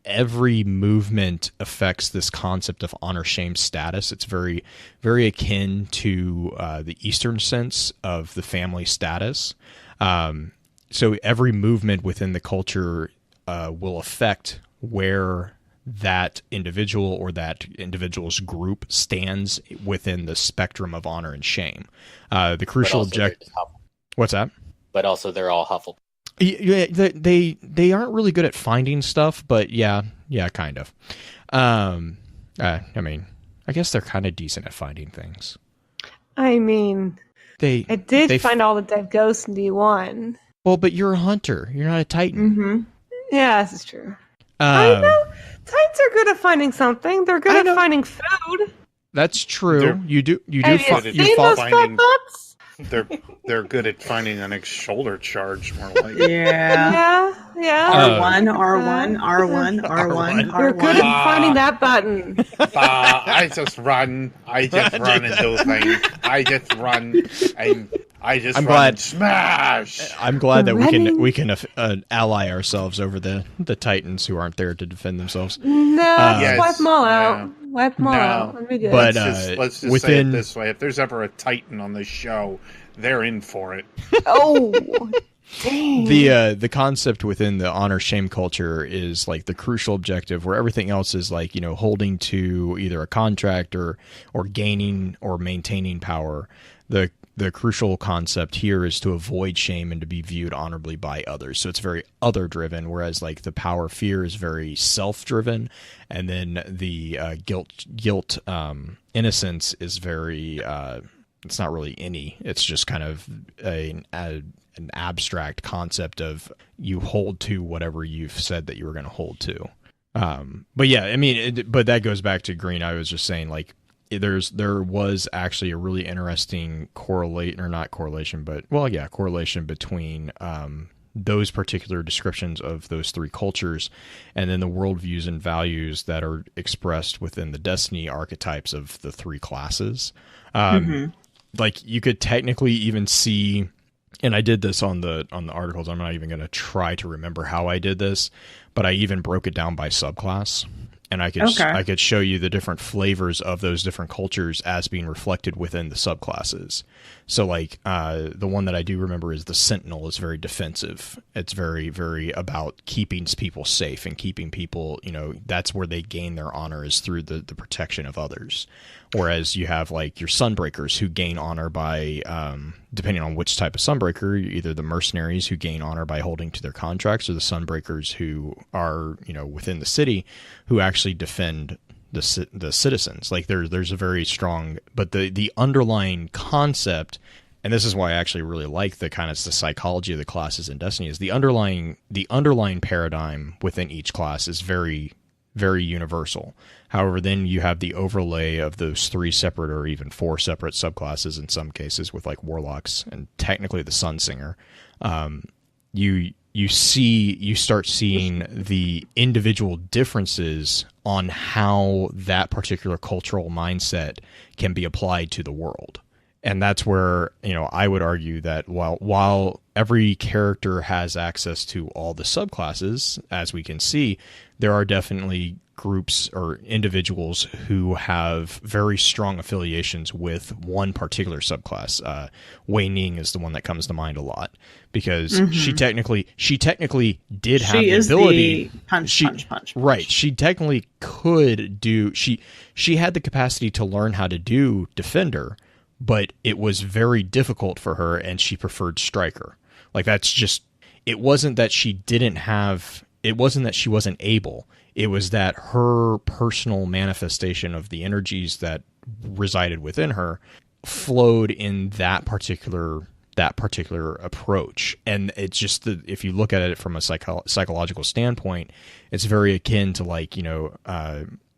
Every movement affects this concept of honor shame status. It's very, very akin to the Eastern sense of the family status. So every movement within the culture will affect where that individual or that individual's group stands within the spectrum of honor and shame. The crucial objective. What's that? But also, they're all Hufflepuff. Yeah, they aren't really good at finding stuff, but yeah, kind of. I mean, I guess they're kind of decent at finding things. I mean, I did find all the dead ghosts in D1. Well, but you're a hunter. You're not a Titan. Mm-hmm. Yeah, this is true. I know. Titans are good at finding something. They're good at finding food. That's true. You do. Have you seen those puppets? They're good at finding the next shoulder charge, more like. Yeah. R1. You're good at finding that button. I just run and do things. I'm glad. Smash. I'm glad that we can ally ourselves over the Titans who aren't there to defend themselves. No, just wipe them all out. Wipe them all out. That'd be good. But let's just say it this way: if there's ever a Titan on this show, they're in for it. Oh, dang. The concept within the honor shame culture is like the crucial objective, where everything else is like, holding to either a contract or gaining or maintaining power. The crucial concept here is to avoid shame and to be viewed honorably by others. So it's very other driven, whereas like the power fear is very self driven, and then the guilt innocence is very it's not really any. It's just kind of an abstract concept of you hold to whatever you've said that you were going to hold to. But yeah, I mean, but that goes back to Green. I was just saying, like, there was actually a really interesting correlation between those particular descriptions of those three cultures and then the worldviews and values that are expressed within the destiny archetypes of the three classes. Like you could technically even see, and I did this on the articles. I'm not even going to try to remember how I did this, but I even broke it down by subclass. And I could show you the different flavors of those different cultures as being reflected within the subclasses. So like the one that I do remember is the Sentinel is very defensive. It's very, very about keeping people safe and keeping people, that's where they gain their honor is through the protection of others. Whereas you have like your Sunbreakers who gain honor by, depending on which type of Sunbreaker, either the mercenaries who gain honor by holding to their contracts or the Sunbreakers who are, within the city who actually defend the citizens. Like there's a very strong, but the underlying concept, and this is why I actually really like the psychology of the classes in Destiny, is the underlying paradigm within each class is very, very universal. However, then you have the overlay of those 3 separate or even 4 separate subclasses in some cases with like warlocks and technically the Sunsinger. you start seeing the individual differences on how that particular cultural mindset can be applied to the world. And that's where, I would argue that while every character has access to all the subclasses, as we can see, there are definitely groups or individuals who have very strong affiliations with one particular subclass. Wei Ning is the one that comes to mind a lot because she technically did have the ability. The punch. Right. She technically could do. She had the capacity to learn how to do Defender, but it was very difficult for her, and she preferred Striker. Like that's just. It wasn't that she didn't have. It wasn't that she wasn't able. It was that her personal manifestation of the energies that resided within her flowed in that particular approach. And it's just if you look at it from a psychological standpoint, it's very akin to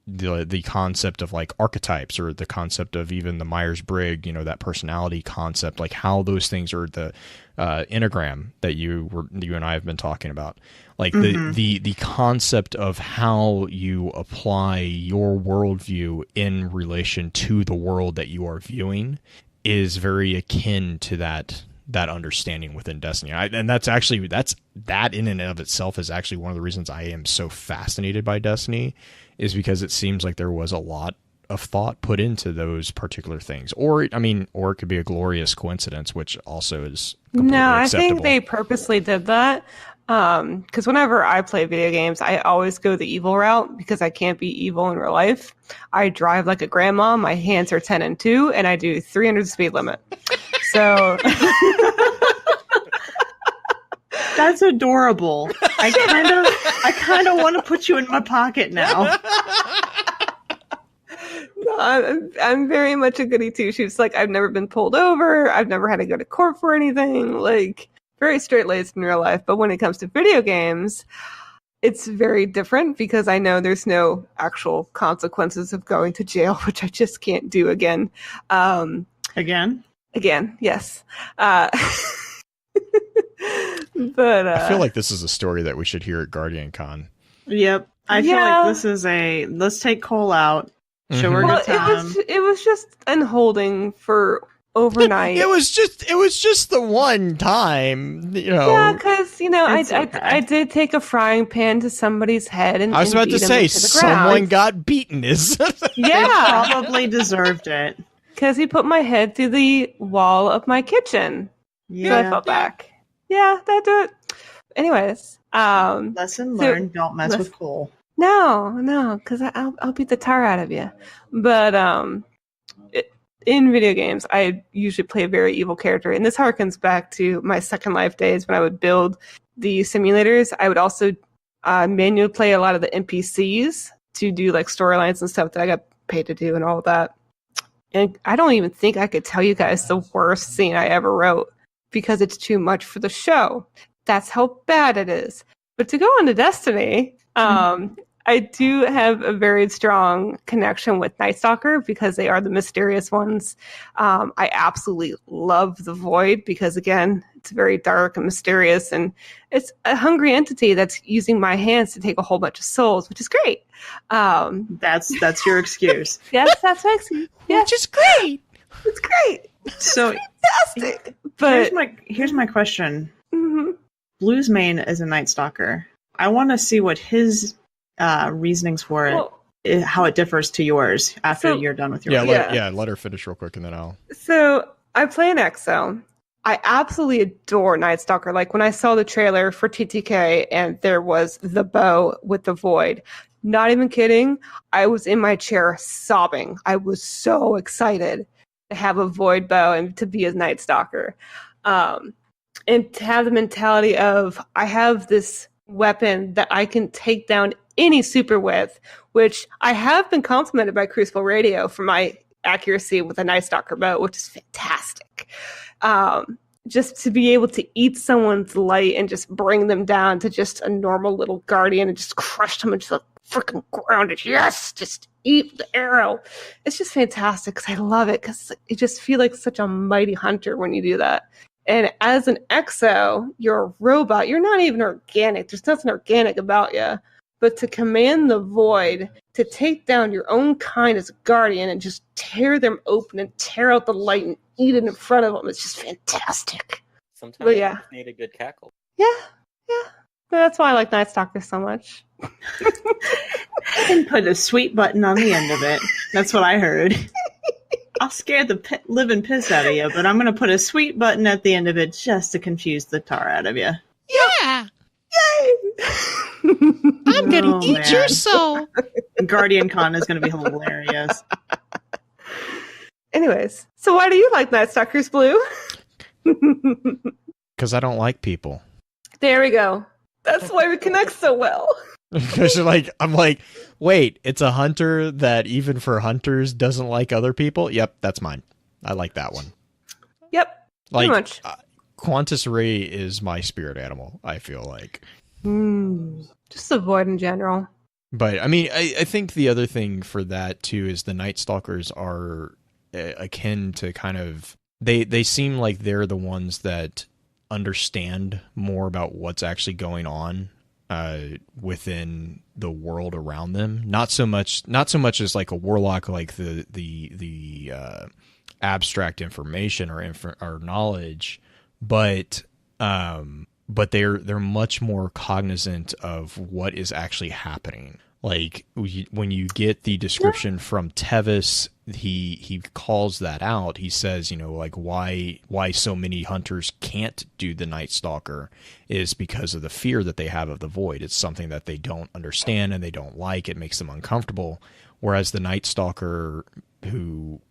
the concept of like archetypes, or the concept of even the Myers-Briggs, that personality concept, like how those things are the enneagram that you and I have been talking about. Like the concept of how you apply your worldview in relation to the world that you are viewing is very akin to that understanding within Destiny. And that in and of itself is actually one of the reasons I am so fascinated by Destiny, is because it seems like there was a lot of thought put into those particular things. Or it could be a glorious coincidence, which also is completely acceptable. I think they purposely did that. Because whenever I play video games, I always go the evil route because I can't be evil in real life. I drive like a grandma. My hands are 10 and 2, and I do 300 speed limit. So that's adorable. I kind of want to put you in my pocket now. No, I'm very much a goody two shoes. Like I've never been pulled over. I've never had to go to court for anything. Like very straight-laced in real life. But when it comes to video games, it's very different because I know there's no actual consequences of going to jail, which I just can't do again. Again, yes. But I feel like this is a story that we should hear at Guardian Con. Yep. I feel like this is let's take Kole out. Show her a good time. It was just an holding for overnight. It was just the one time, Yeah, because okay. I did take a frying pan to somebody's head, and I was about to say someone got beaten. Yeah, probably deserved it because he put my head through the wall of my kitchen. Yeah, so I fell back. Yeah, that do it. Anyways, lesson learned: don't mess with Kole. No, because I'll beat the tar out of you. But in video games, I usually play a very evil character, and this harkens back to my Second Life days when I would build the simulators. I would also manually play a lot of the NPCs to do like storylines and stuff that I got paid to do and all of that. And I don't even think I could tell you guys the worst scene I ever wrote because it's too much for the show. That's how bad it is. But to go into Destiny, I do have a very strong connection with Night Stalker because they are the mysterious ones. I absolutely love the Void because, again, it's very dark and mysterious, and it's a hungry entity that's using my hands to take a whole bunch of souls, which is great. That's your excuse. Yes, that's my excuse. Yes. Which is great. It's great. So fantastic. But here's my question. Mm-hmm. Blue's main is a Night Stalker. I want to see what his reasonings for it, how it differs to yours after you're done with your let her finish real quick and then I'll. So I play an EXO. I absolutely adore Night Stalker. Like when I saw the trailer for TTK and there was the bow with the Void, not even kidding, I was in my chair sobbing. I was so excited to have a Void bow and to be a Night Stalker. And to have the mentality of, I have this weapon that I can take down any super with, which I have been complimented by Crucible Radio for my accuracy with a Night Stalker bow, which is fantastic. Just to be able to eat someone's light and just bring them down to just a normal little guardian and just crush them into the freaking ground. And yes, just eat the arrow. It's just fantastic because I love it because you just feel like such a mighty hunter when you do that. And as an exo, you're a robot. You're not even organic. There's nothing organic about you. But to command the void, to take down your own kind as a guardian and just tear them open and tear out the light and eat it in front of them, it's just fantastic. Sometimes But you yeah. just need a good cackle. Yeah. That's why I like Night Stalker so much. And put a sweet button on the end of it. That's what I heard. I'll scare the living piss out of you, but I'm going to put a sweet button at the end of it just to confuse the tar out of you. Yeah. Yay! I'm going to eat your soul. Guardian Con is going to be hilarious. Anyways, so why do you like Night Stalkers, Blue? Because I don't like people. There we go. That's why we connect so well. Because I'm like, wait, it's a hunter that even for hunters doesn't like other people? Yep, that's mine. I like that one. Yep, Like, pretty much. Quantus Ray is my spirit animal, I feel like. Just the void in general. But, I mean, I think the other thing for that, too, is the Night Stalkers are akin to kind of... They seem like they're the ones that understand more about what's actually going on within the world around them. Not so much as like a warlock, like the abstract information or knowledge, but they're much more cognizant of what is actually happening. Like when you get the description from Tevis, he calls that out. He says, like why so many hunters can't do the Night Stalker is because of the fear that they have of the void. It's something that they don't understand and they don't like. It makes them uncomfortable. Whereas the Night Stalker who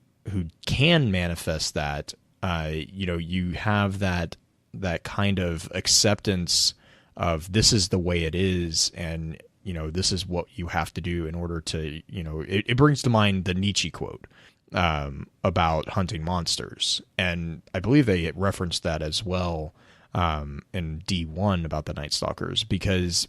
can manifest that, you have that kind of acceptance of this is the way it is, and this is what you have to do in order to, it brings to mind the Nietzsche quote about hunting monsters. And I believe they referenced that as well in D1 about the Night Stalkers, because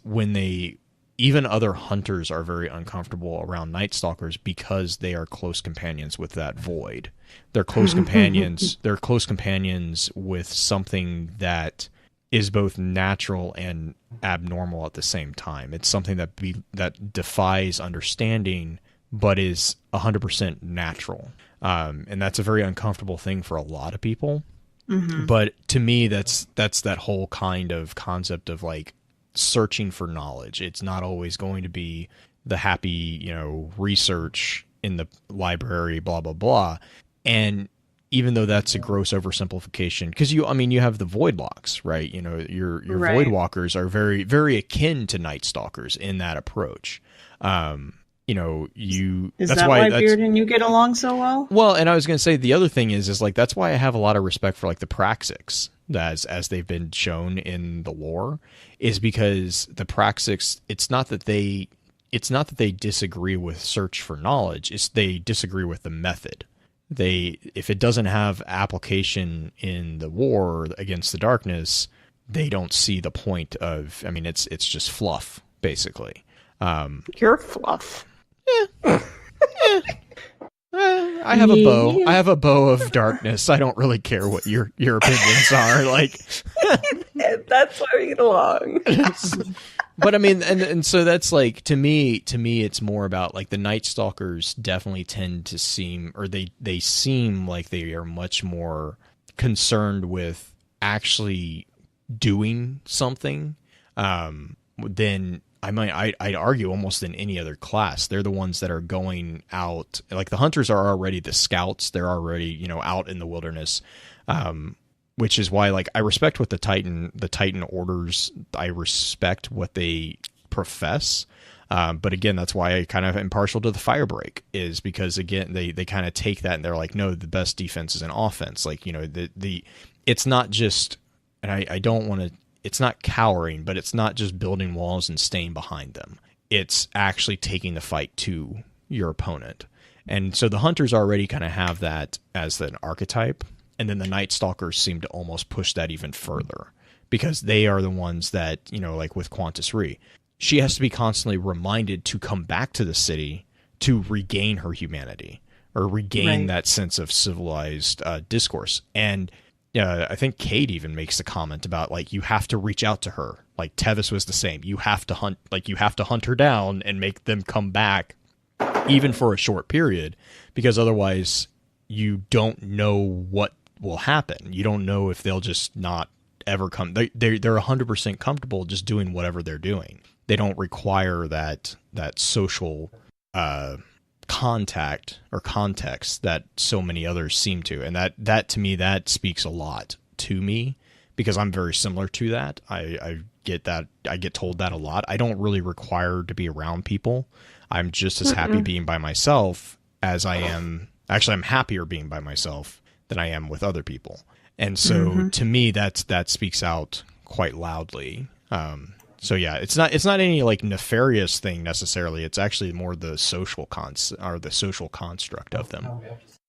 even other hunters are very uncomfortable around Night Stalkers because they are close companions with that void. They're close companions. They're close companions with something that is both natural and abnormal at the same time. It's something that defies understanding, but is 100% natural. And that's a very uncomfortable thing for a lot of people. Mm-hmm. But to me, that's that whole kind of concept of like searching for knowledge. It's not always going to be the happy, research in the library, blah, blah, blah. And even though that's a gross oversimplification, because you have the void locks, right? Your right. void walkers are very, very akin to Night Stalkers in that approach. Is that's that why Beard and you get along so well? Well, and I was going to say the other thing is like that's why I have a lot of respect for like the Praxics as they've been shown in the lore, is because the Praxics, it's not that they disagree with search for knowledge, it's they disagree with the method. If it doesn't have application in the war against the darkness, they don't see the point of. I mean, it's just fluff, basically. You're fluff. Yeah. I have a bow. I have a bow of darkness. I don't really care what your opinions are. Like, that's why we get along. But I mean, and so that's like to me, it's more about like the Night Stalkers definitely tend to seem, or they seem like they are much more concerned with actually doing something than I'd argue almost than any other class. They're the ones that are going out. Like the hunters are already the scouts. They're already out in the wilderness. Which is why, like, I respect what the Titan orders. I respect what they profess. But again, that's why I kind of am partial to the Firebreak, is because again, they kind of take that and they're like, no, the best defense is an offense. Like, it's not just, and I don't want to, it's not cowering, but it's not just building walls and staying behind them. It's actually taking the fight to your opponent. And so the hunters already kind of have that as an archetype. And then the Night Stalkers seem to almost push that even further, because they are the ones that, like with Quantus Re, she has to be constantly reminded to come back to the city to regain her humanity or regain that sense of civilized discourse. And yeah, I think Kate even makes a comment about like you have to reach out to her. Like Tevis was the same. You have to hunt her down and make them come back, even for a short period, because otherwise you don't know what will happen. You don't know if they'll just not ever come. They're 100% comfortable just doing whatever they're doing. They don't require that social contact or context that so many others seem to, and that to me, that speaks a lot to me, because I'm very similar to that. I get that. I get told that a lot. I don't really require to be around people. I'm just as happy being by myself as I am. Actually, I'm happier being by myself than I am with other people. And so to me, that speaks out quite loudly. So yeah, it's not any like nefarious thing necessarily. It's actually more the social the social construct of them.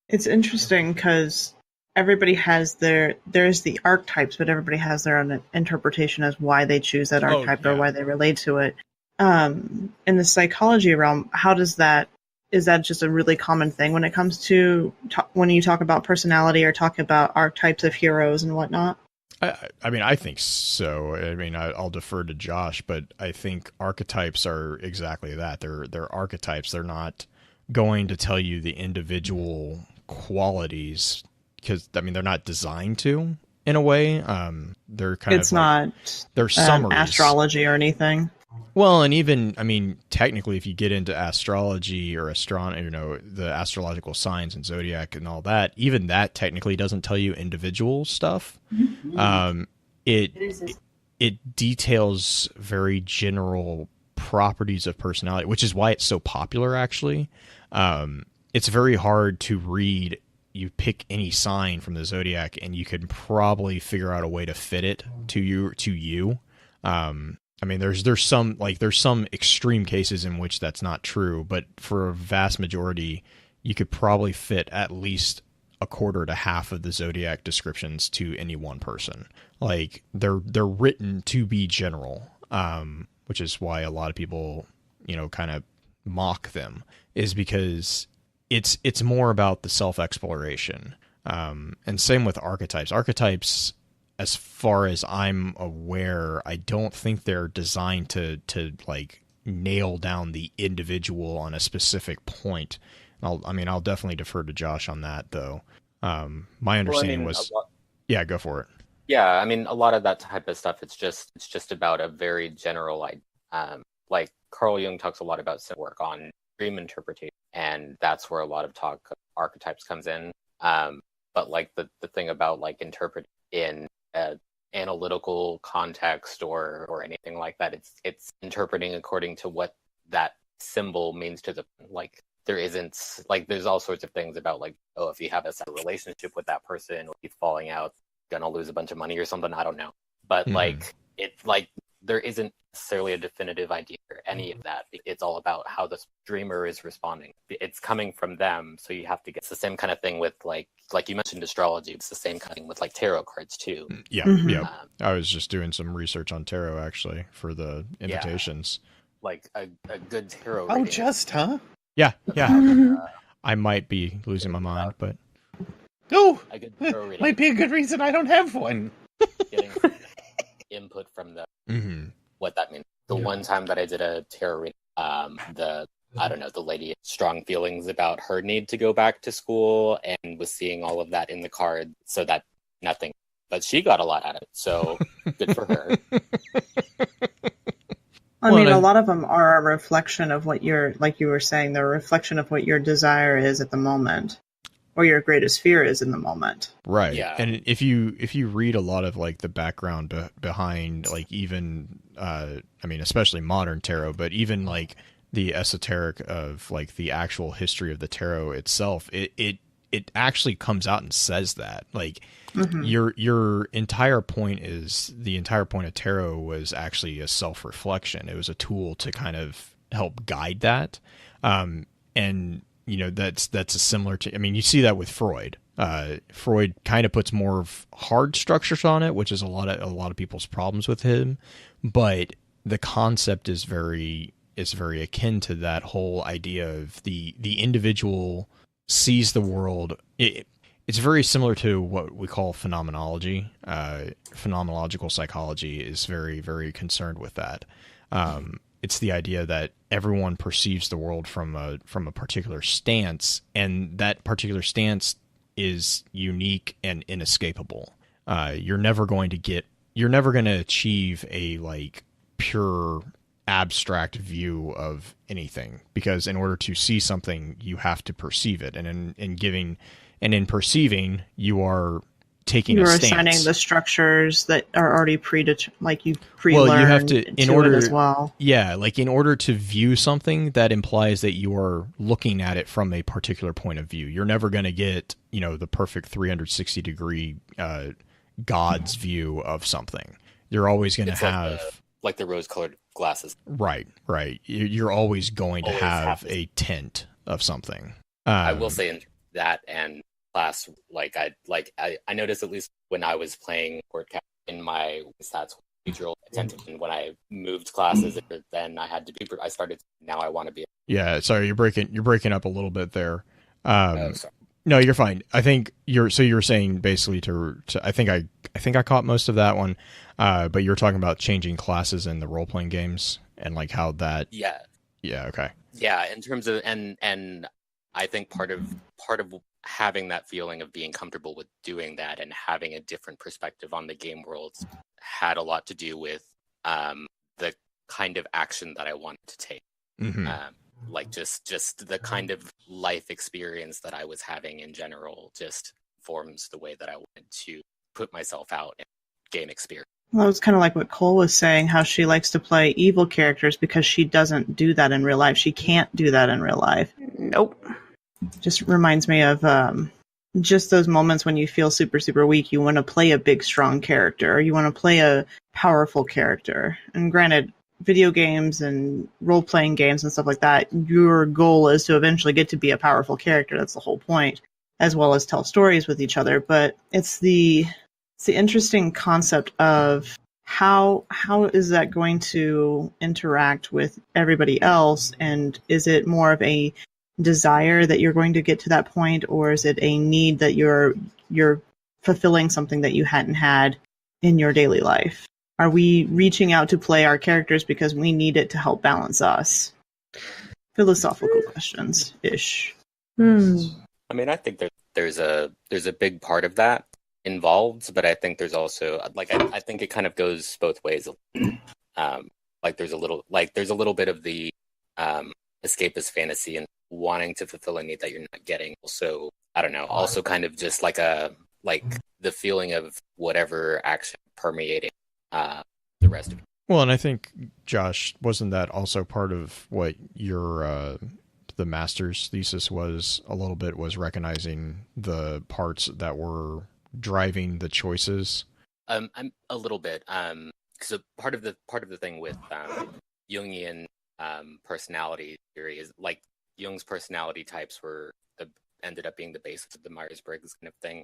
It's interesting because everybody has there's the archetypes, but everybody has their own interpretation as why they choose that archetype or why they relate to it. In the psychology realm, is that just a really common thing when it comes to when you talk about personality or talk about archetypes of heroes and whatnot? I mean, I think so. I mean, I'll defer to Josh, but I think archetypes are exactly that. They're archetypes. They're not going to tell you the individual qualities, because I mean, they're not designed to, in a way. They're kind it's of like, not they're summaries. Astrology or anything. Well, and even, I mean, technically, if you get into astrology or the astrological signs and zodiac and all that, even that technically doesn't tell you individual stuff. It details very general properties of personality, which is why it's so popular, actually. It's very hard to read. You pick any sign from the zodiac, and you can probably figure out a way to fit it to you. I mean, there's some extreme cases in which that's not true, but for a vast majority, you could probably fit at least a quarter to half of the zodiac descriptions to any one person. Like they're written to be general, which is why a lot of people, kind of mock them, is because it's more about the self-exploration. And same with archetypes. Archetypes, as far as I'm aware, I don't think they're designed to like nail down the individual on a specific point. I'll definitely defer to Josh on that, though. My understanding was, yeah, go for it. Yeah, I mean, a lot of that type of stuff, it's just about a very general idea. Like Carl Jung talks a lot about work on dream interpretation, and that's where a lot of talk of archetypes comes in. But like the thing about like interpreting in analytical context or anything like that, it's interpreting according to what that symbol means to the, like, there isn't, like, there's all sorts of things about, like, oh, if you have a relationship with that person, or if you're falling out, gonna lose a bunch of money or something, I don't know. But like, it's like there isn't necessarily a definitive idea or any of that. It's all about how the dreamer is responding. It's coming from them, so you have to get, it's the same kind of thing with like you mentioned astrology. It's the same kind of thing with like tarot cards too. Yeah. I was just doing some research on tarot actually for the invitations. Like a good tarot. Oh, just Yeah. I might be losing my mind, but a good tarot reading might be a good reason I don't have one. Getting input from the what that means. The one time that I did a tarot reading, the lady had strong feelings about her need to go back to school and was seeing all of that in the card, so that nothing, but she got a lot out of it, so good for her. I mean, a lot of them are a reflection of what like you were saying, they're a reflection of what your desire is at the moment, or your greatest fear is in the moment. Right. Yeah. And if you read a lot of like the background behind like even especially modern tarot, but even like the esoteric of like the actual history of the tarot itself, it actually comes out and says that like your entire point of tarot was actually a self-reflection. It was a tool to kind of help guide that. And that's a similar to, you see that with Freud. Freud kind of puts more of hard structures on it, which is a lot of people's problems with him. But the concept is very akin to that whole idea of the individual sees the world. it's very similar to what we call phenomenology. Phenomenological psychology is very, very concerned with that. It's the idea that everyone perceives the world from a particular stance, and that particular stance is unique and inescapable. You're never going to achieve a like pure abstract view of anything, because in order to see something, you have to perceive it, and in perceiving, you are taking a stance. You're assigning the structures that are already like you pre-learned. Well, you have to in order it as well. Yeah, like in order to view something, that implies that you are looking at it from a particular point of view. You're never going to get, the perfect 360 degree God's view of something. You're always going to have like the rose-colored glasses. Right. You're always going to have a tint of something. I will say in that and class, I noticed, at least when I was playing Court in my stats procedural attentive, and when I moved classes, then I had to be. I started. Now I want to be. Yeah, sorry, you're breaking up a little bit there. Sorry. No, you're fine. I think you're saying basically to I think I caught most of that one, but you're talking about changing classes in the role playing games and like how that. Yeah. Okay. Yeah, in terms of and I think part of having that feeling of being comfortable with doing that and having a different perspective on the game world had a lot to do with the kind of action that I wanted to take. Mm-hmm. Like just the kind of life experience that I was having in general just forms the way that I wanted to put myself out and gain experience. Well, it's kind of like what Kole was saying, how she likes to play evil characters because she doesn't do that in real life. She can't do that in real life. Nope. Just reminds me of just those moments when you feel super, super weak. You want to play a big, strong character, or you want to play a powerful character. And granted, video games and role-playing games and stuff like that, your goal is to eventually get to be a powerful character. That's the whole point, as well as tell stories with each other. But it's the interesting concept of how is that going to interact with everybody else, and is it more of a desire that you're going to get to that point, or is it a need that you're fulfilling something that you hadn't had in your daily life? Are we reaching out to play our characters because we need it to help balance us? Philosophical questions ish. I mean, I think there's a big part of that involved, but I think there's also I think it kind of goes both ways. There's a little bit of the escapist fantasy and wanting to fulfill a need that you're not getting. Also, I don't know. Also, kind of just like the feeling of whatever action permeating the rest of it. Well, and I think, Josh, wasn't that also part of what your the master's thesis was a little bit, was recognizing the parts that were driving the choices? I'm a little bit. So part of the thing with Jungian personality theory is like Jung's personality types ended up being the basis of the Myers-Briggs kind of thing.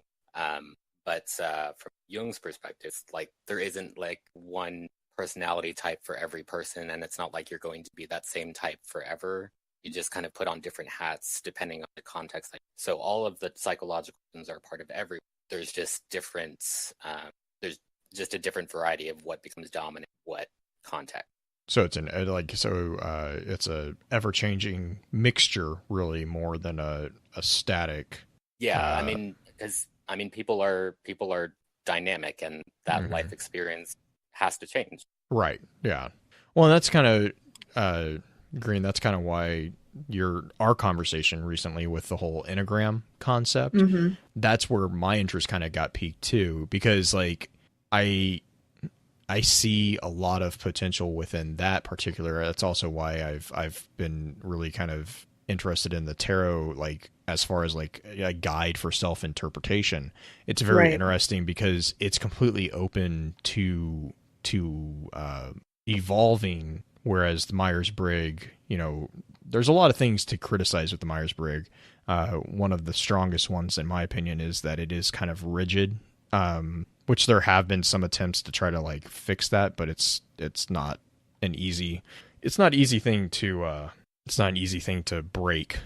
But from Jung's perspective, it's like there isn't like one personality type for every person, and it's not like you're going to be that same type forever. You just kind of put on different hats depending on the context. So all of the psychological things are part of every. There's just different. There's just a different variety of what becomes dominant, what context. So it's it's a ever-changing mixture, really, more than a static. Yeah, I mean, people are dynamic, and that mm-hmm. life experience has to change. Right. Yeah. Well, that's kind of Green. That's kind of why our conversation recently with the whole Enneagram concept. Mm-hmm. That's where my interest kind of got piqued too, because like I see a lot of potential within that particular. That's also why I've been really kind of interested in the tarot, like as far as like a guide for self-interpretation. It's very interesting because it's completely open to evolving, whereas the Myers-Briggs, there's a lot of things to criticize with the Myers-Briggs. One of the strongest ones, in my opinion, is that it is kind of rigid, which there have been some attempts to try to like fix that, but it's not an easy thing to break,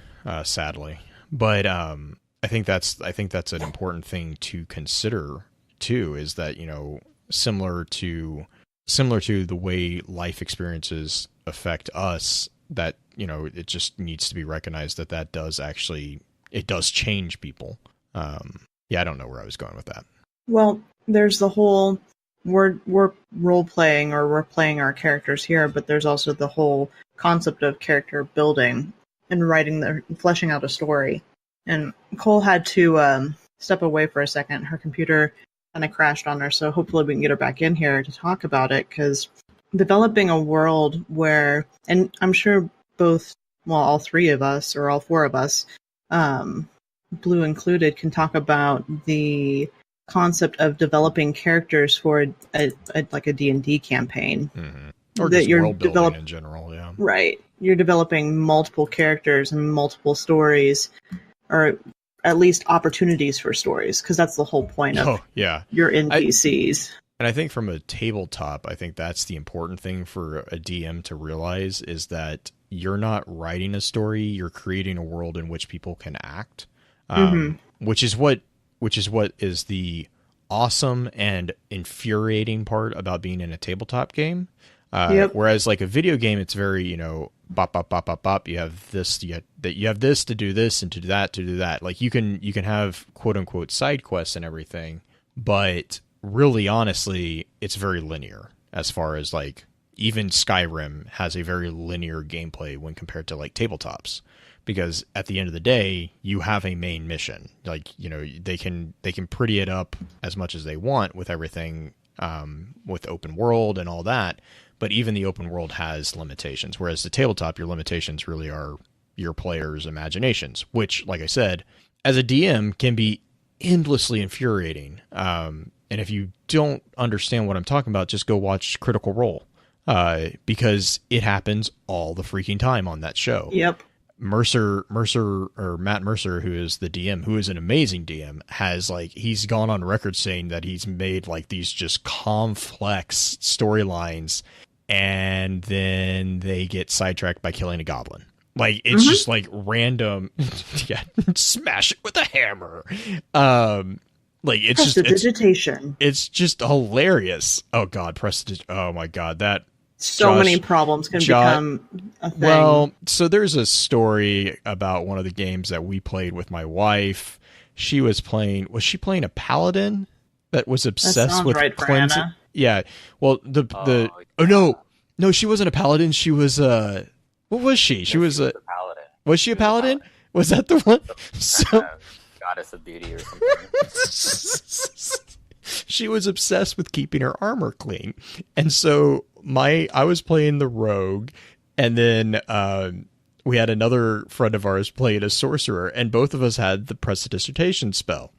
sadly. But I think that's an important thing to consider too, is that, you know, similar to the way life experiences affect us, that, you know, it just needs to be recognized that does actually, it does change people. Yeah, I don't know where I was going with that. Well, there's the whole we're role playing, or we're playing our characters here, but there's also the whole concept of character building and fleshing out a story. And Kole had to step away for a second. Her computer kind of crashed on her, so hopefully we can get her back in here to talk about it, because developing a world where, and I'm sure all three of us, or all four of us, Blue included, can talk about the concept of developing characters for like a D&D campaign. Mm-hmm. Or that just you're world building in general, yeah. Right. You're developing multiple characters and multiple stories, or at least opportunities for stories, because that's the whole point of your NPCs. And I think from a tabletop, I think that's the important thing for a DM to realize, is that you're not writing a story, you're creating a world in which people can act, which is what is the awesome and infuriating part about being in a tabletop game. Whereas like a video game, it's very, you know, bop, bop, bop, bop, bop. You have this, you have this to do this and to do that, to do that. Like you can have quote unquote side quests and everything, but really honestly, it's very linear, as far as like even Skyrim has a very linear gameplay when compared to like tabletops, because at the end of the day, you have a main mission. Like, you know, they can pretty it up as much as they want with everything, with open world and all that. But even the open world has limitations, whereas the tabletop, your limitations really are your players' imaginations, which, like I said, as a DM can be endlessly infuriating. And if you don't understand what I'm talking about, just go watch Critical Role, because it happens all the freaking time on that show. Yep. Mercer, or Matt Mercer, who is the DM, who is an amazing DM, has like, he's gone on record saying that he's made like these just complex storylines, and then they get sidetracked by killing a goblin. Like, it's just like random, smash it with a hammer. Like, it's prestidigitation. It's just hilarious. Oh God, oh my God, that. So many problems can become a thing. Well, so there's a story about one of the games that we played with my wife. She was playing a paladin that was obsessed with cleansing? Yeah. Well, no, she wasn't a paladin. She was what was she? She was a paladin. Was she a paladin? Was that the one? So goddess of beauty or something. She was obsessed with keeping her armor clean, and so I was playing the rogue, and then we had another friend of ours playing a sorcerer, and both of us had the prestidigitation spell,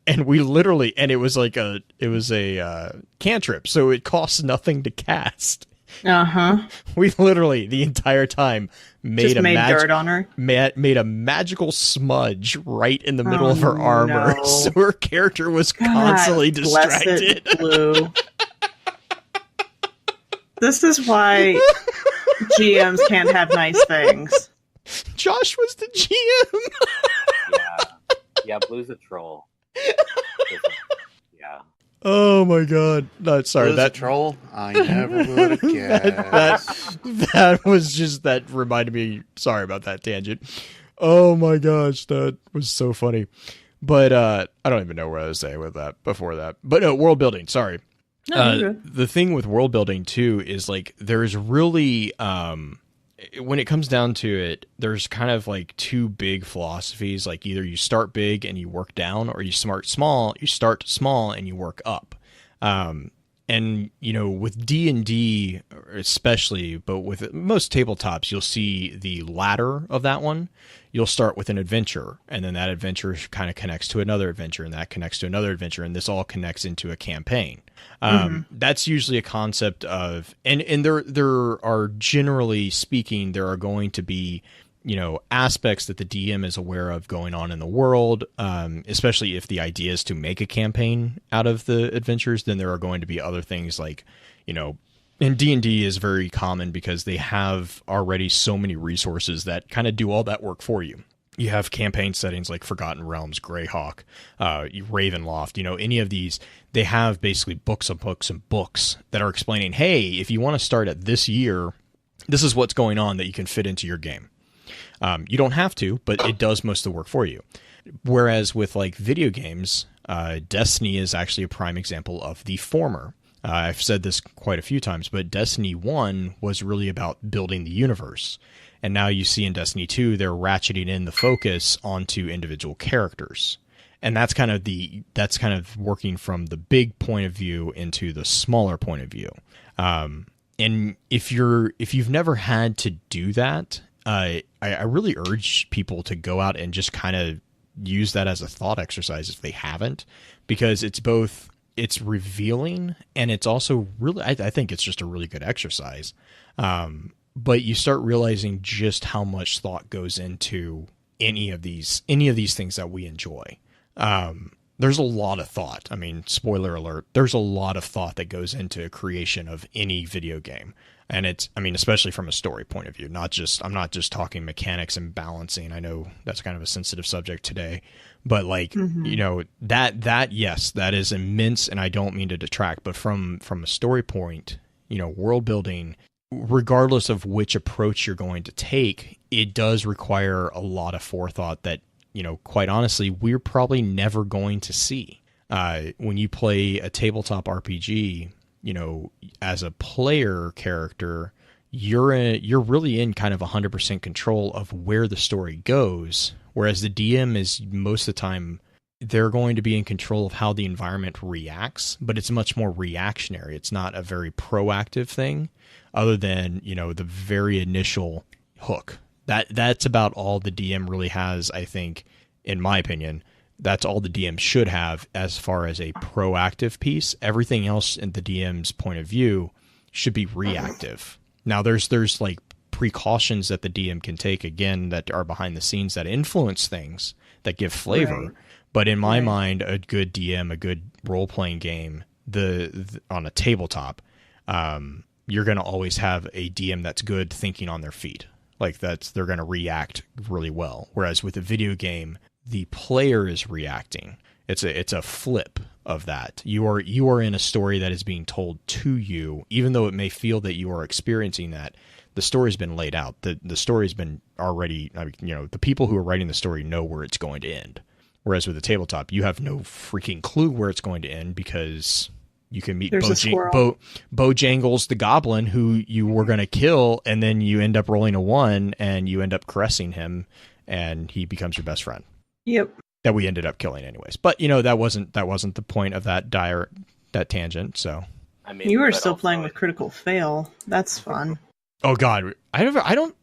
and we literally, and it was a cantrip, so it costs nothing to cast. We literally the entire time made dirt on her. Made a magical smudge right in the middle of her armor, no. So her character was constantly distracted. Bless it, Blue. This is why GMs can't have nice things. Josh was the GM. Yeah, Blue's a troll. Yeah. Oh my God! No, sorry. Blue's a troll. I never would have guessed. that reminded me. Sorry about that tangent. Oh my gosh, that was so funny. But I don't even know where I was saying with that before that. But no, world building. Sorry. No, the thing with world building too is like there's really when it comes down to it, there's kind of like two big philosophies. Like either you start big and you work down, or you start small and you work up. And you know, with D&D especially, but with most tabletops, you'll see the ladder of that one. You'll start with an adventure, and then that adventure kind of connects to another adventure, and that connects to another adventure, and this all connects into a campaign. That's usually a concept of, and there are, generally speaking, there are going to be, you know, aspects that the DM is aware of going on in the world, especially if the idea is to make a campaign out of the adventures. Then there are going to be other things like, you know, and D&D is very common because they have already so many resources that kind of do all that work for you. You have campaign settings like Forgotten Realms, Greyhawk, Ravenloft, any of these, they have basically books and books and books that are explaining, hey, if you want to start at this year, this is what's going on that you can fit into your game. You don't have to, but it does most of the work for you. Whereas with like video games, Destiny is actually a prime example of the former. I've said this quite a few times, but Destiny 1 was really about building the universe. And now you see in Destiny 2, they're ratcheting in the focus onto individual characters. And that's kind of working from the big point of view into the smaller point of view. And if you've never had to do that, I really urge people to go out and just kind of use that as a thought exercise if they haven't, because it's revealing, and it's also really, I think it's just a really good exercise. But you start realizing just how much thought goes into any of these things that we enjoy. There's a lot of thought. I mean, spoiler alert, there's a lot of thought that goes into creation of any video game. And especially from a story point of view, I'm not just talking mechanics and balancing. I know that's kind of a sensitive subject today, but that yes, that is immense. And I don't mean to detract, but from a story point, world building, regardless of which approach you're going to take, it does require a lot of forethought that, quite honestly, we're probably never going to see. When you play a tabletop RPG, as a player character, you're really in kind of 100% control of where the story goes. Whereas the DM is most of the time, they're going to be in control of how the environment reacts, but it's much more reactionary. It's not a very proactive thing other than, the very initial hook. That's about all the DM really has, I think, in my opinion. That's all the DM should have as far as a proactive piece. Everything else in the DM's point of view should be reactive. Now, there's like precautions that the DM can take, again, that are behind the scenes that influence things, that give flavor. Right. But in my mind, a good DM, a good role-playing game, on a tabletop, you're going to always have a DM that's good thinking on their feet. Like they're going to react really well. Whereas with a video game, the player is reacting. It's a flip of that. You are in a story that is being told to you, even though it may feel that you are experiencing that. The story's been laid out. The story's been already. The people who are writing the story know where it's going to end. Whereas with a tabletop, you have no freaking clue where it's going to end, because you can meet Bojangles the Goblin, who you were going to kill, and then you end up rolling a 1, and you end up caressing him, and he becomes your best friend. Yep. That we ended up killing anyways. But that wasn't the point of that tangent. So you were still playing with Critical Fail. That's fun. Oh God, I don't.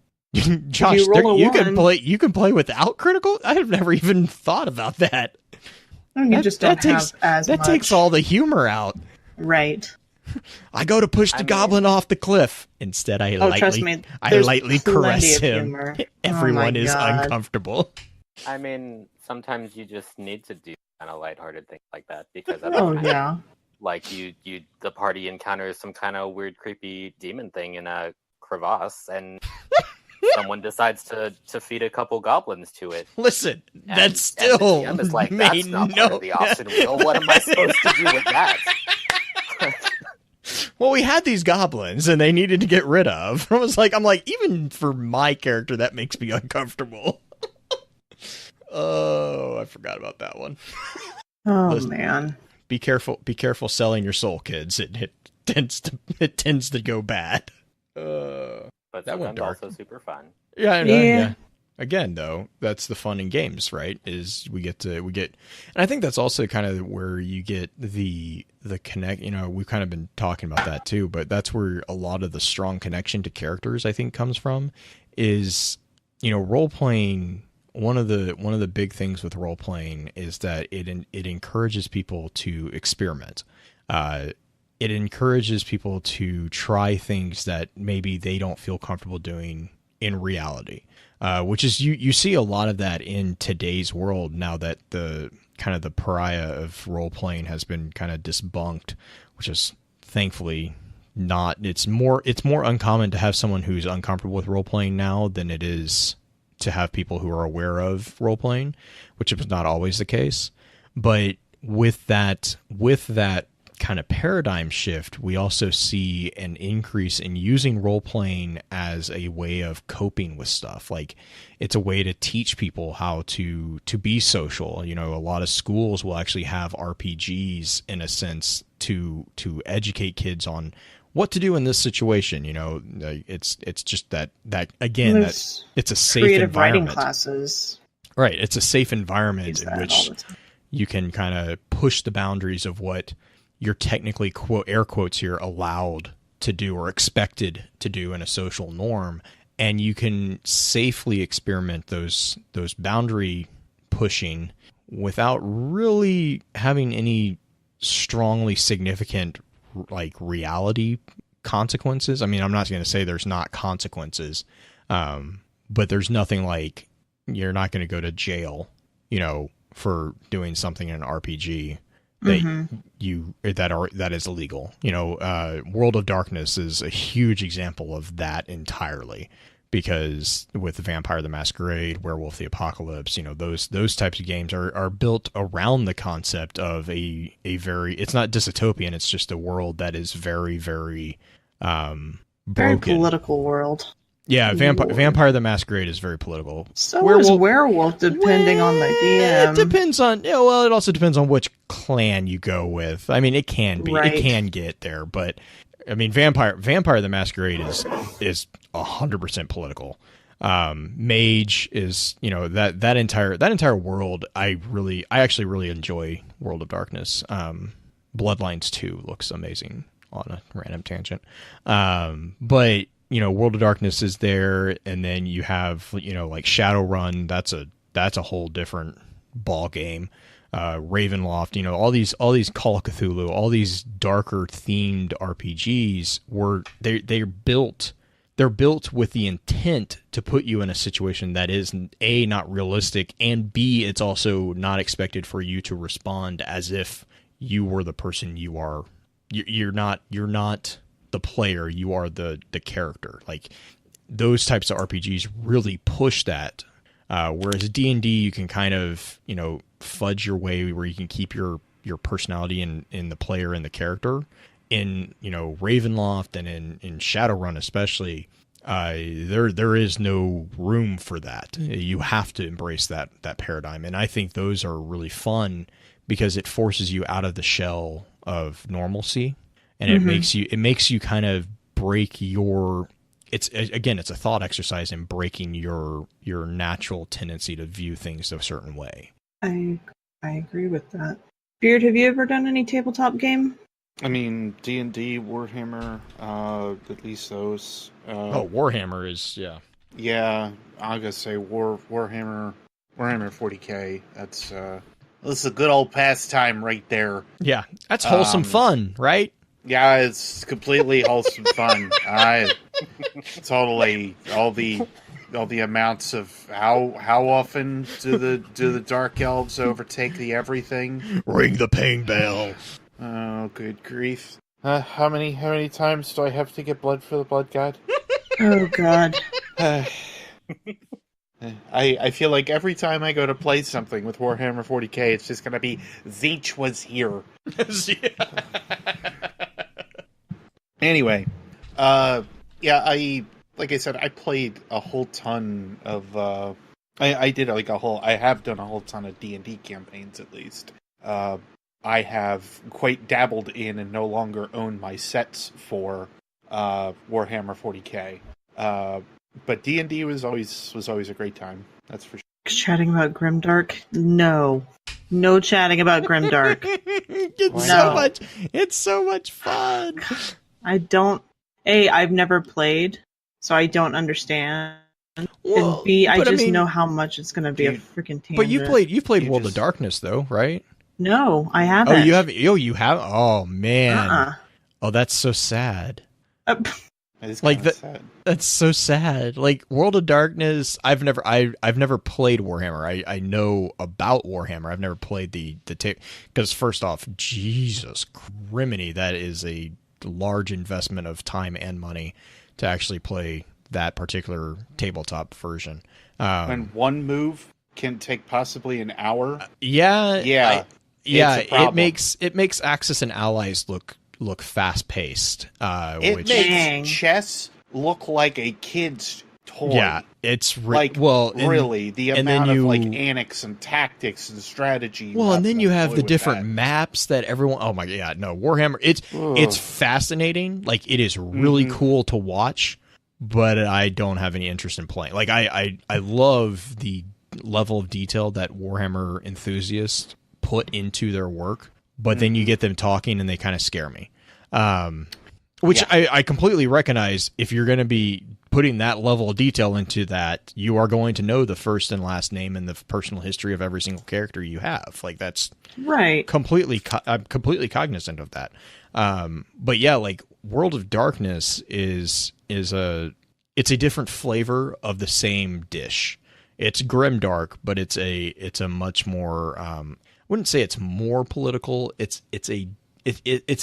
Josh, you can play without critical. I have never even thought about that. You just don't have as much. That takes all the humor out. Right. I go to push the goblin off the cliff. Instead, I lightly caress him. Everyone is uncomfortable. I mean, sometimes you just need to do kind of lighthearted things like that, because like the party encounters some kind of weird, creepy demon thing in a crevasse, and someone decides to feed a couple goblins to it. Listen, that's still and the DM is like, that's not part of the option wheel. What am I supposed to do with that? Well, we had these goblins and they needed to get rid of. I'm like, even for my character, that makes me uncomfortable. Oh, I forgot about that one. Oh, man. Be careful selling your soul, kids. It tends to go bad. But that went dark. Also super fun. Yeah. Again, though, that's the fun in games, right? Is we get, and I think that's also kind of where you get the connect. We've kind of been talking about that too, but that's where a lot of the strong connection to characters, I think, comes from. Is role playing. One of the big things with role playing is that it encourages people to experiment. It encourages people to try things that maybe they don't feel comfortable doing in reality, which is you see a lot of that in today's world now that the kind of the pariah of role playing has been kind of debunked, which is thankfully not. It's more uncommon to have someone who's uncomfortable with role playing now than it is to have people who are aware of role playing, which is not always the case. But with that kind of paradigm shift, we also see an increase in using role playing as a way of coping with stuff. Like, it's a way to teach people how to be social. You know, a lot of schools will actually have RPGs in a sense to educate kids on what to do in this situation. You know, it's just that again, that it's a safe creative environment. writing classes. Right. It's a safe environment in all which the time. you can kind of push the boundaries of what you're technically, quote, air quotes here, allowed to do or expected to do in a social norm. And you can safely experiment those boundary pushing without really having any strongly significant like reality consequences. I mean, I'm not going to say there's not consequences, but there's nothing like you're not going to go to jail, you know, for doing something in an RPG that is illegal. You know, World of Darkness is a huge example of that entirely, because with Vampire the Masquerade, Werewolf the Apocalypse, you know, those types of games are built around the concept of a very, it's not dystopian, it's just a world that is very, very broken. Very political world. Yeah, Vampire the Masquerade is very political. So is Werewolf, depending on the DM. It depends on, well, it also depends on which clan you go with. I mean, it can be, Right. it can get there, but I mean, Vampire the Masquerade is 100% political. Mage is, you know, that entire world. I actually really enjoy World of Darkness. Bloodlines 2 looks amazing on a random tangent. But you know, World of Darkness is there, and then you have, you know, like Shadowrun. That's a whole different ball game. Ravenloft, you know, all these Call of Cthulhu, all these darker themed RPGs they're built with the intent to put you in a situation that is A, not realistic, and B, it's also not expected for you to respond as if you were the person you are. You're not the player, you are the character. Like, those types of RPGs really push that. Whereas D&D, you can kind of, you know, fudge your way where you can keep your personality in the player and the character. In, you know, Ravenloft and in Shadowrun especially, there is no room for that. You have to embrace that paradigm, and I think those are really fun because it forces you out of the shell of normalcy, and it makes you kind of break your. It's a thought exercise in breaking your natural tendency to view things a certain way. I agree with that. Beard, have you ever done any tabletop game? I mean, D&D, Warhammer, at least those. Warhammer is, yeah. Yeah, I'm gonna say Warhammer 40K. That's a good old pastime right there. Yeah, that's wholesome fun, right? Yeah, it's completely wholesome fun. Totally all the amounts of how often do the dark elves overtake the everything? Ring the pain bell. Oh, good grief! How many times do I have to get blood for the blood god? Oh God. I feel like every time I go to play something with Warhammer 40K, it's just gonna be Zeech was here. Anyway, like I said, I played a whole ton of. I have done a whole ton of D&D campaigns at least. I have quite dabbled in and no longer own my sets for Warhammer 40K. But D&D was always a great time. That's for sure. Chatting about Grimdark? No chatting about Grimdark. It's so much fun. I've never played, so I don't understand. Well, and B, I just know how much it's going to be a freaking tangent. But you played World of Darkness though, right? No, I haven't. Oh, you have. You have. Oh man. Oh, that's so sad. Like that. Sad. That's so sad. Like World of Darkness. I've never played Warhammer. I know about Warhammer. I've never played the tape because first off, Jesus criminy, that is a large investment of time and money to actually play that particular tabletop version. And one move can take possibly an hour. Yeah. It's a problem. It makes Axis and allies look fast paced. It makes chess look like a kid's toy. Yeah, it's really the amount of like annex and tactics and strategy. Well, and then you have the different maps that everyone. Oh my god, no, Warhammer. It's fascinating. Like, it is really cool to watch, but I don't have any interest in playing. Like, I love the level of detail that Warhammer enthusiasts put into their work, but then you get them talking and they kind of scare me. Which I completely recognize. If you're going to be putting that level of detail into that, you are going to know the first and last name and the personal history of every single character you have. Like, that's right. I'm completely cognizant of that. But yeah, like, World of Darkness is a different flavor of the same dish. It's grimdark, but it's a much more, I wouldn't say it's more political. It's a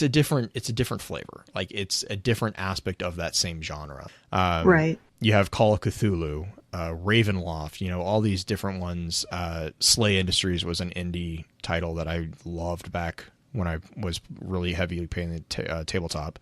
different flavor. Like, it's a different aspect of that same genre. Right. You have Call of Cthulhu, Ravenloft, all these different ones. Slay Industries was an indie title that I loved back when I was really heavily playing the tabletop.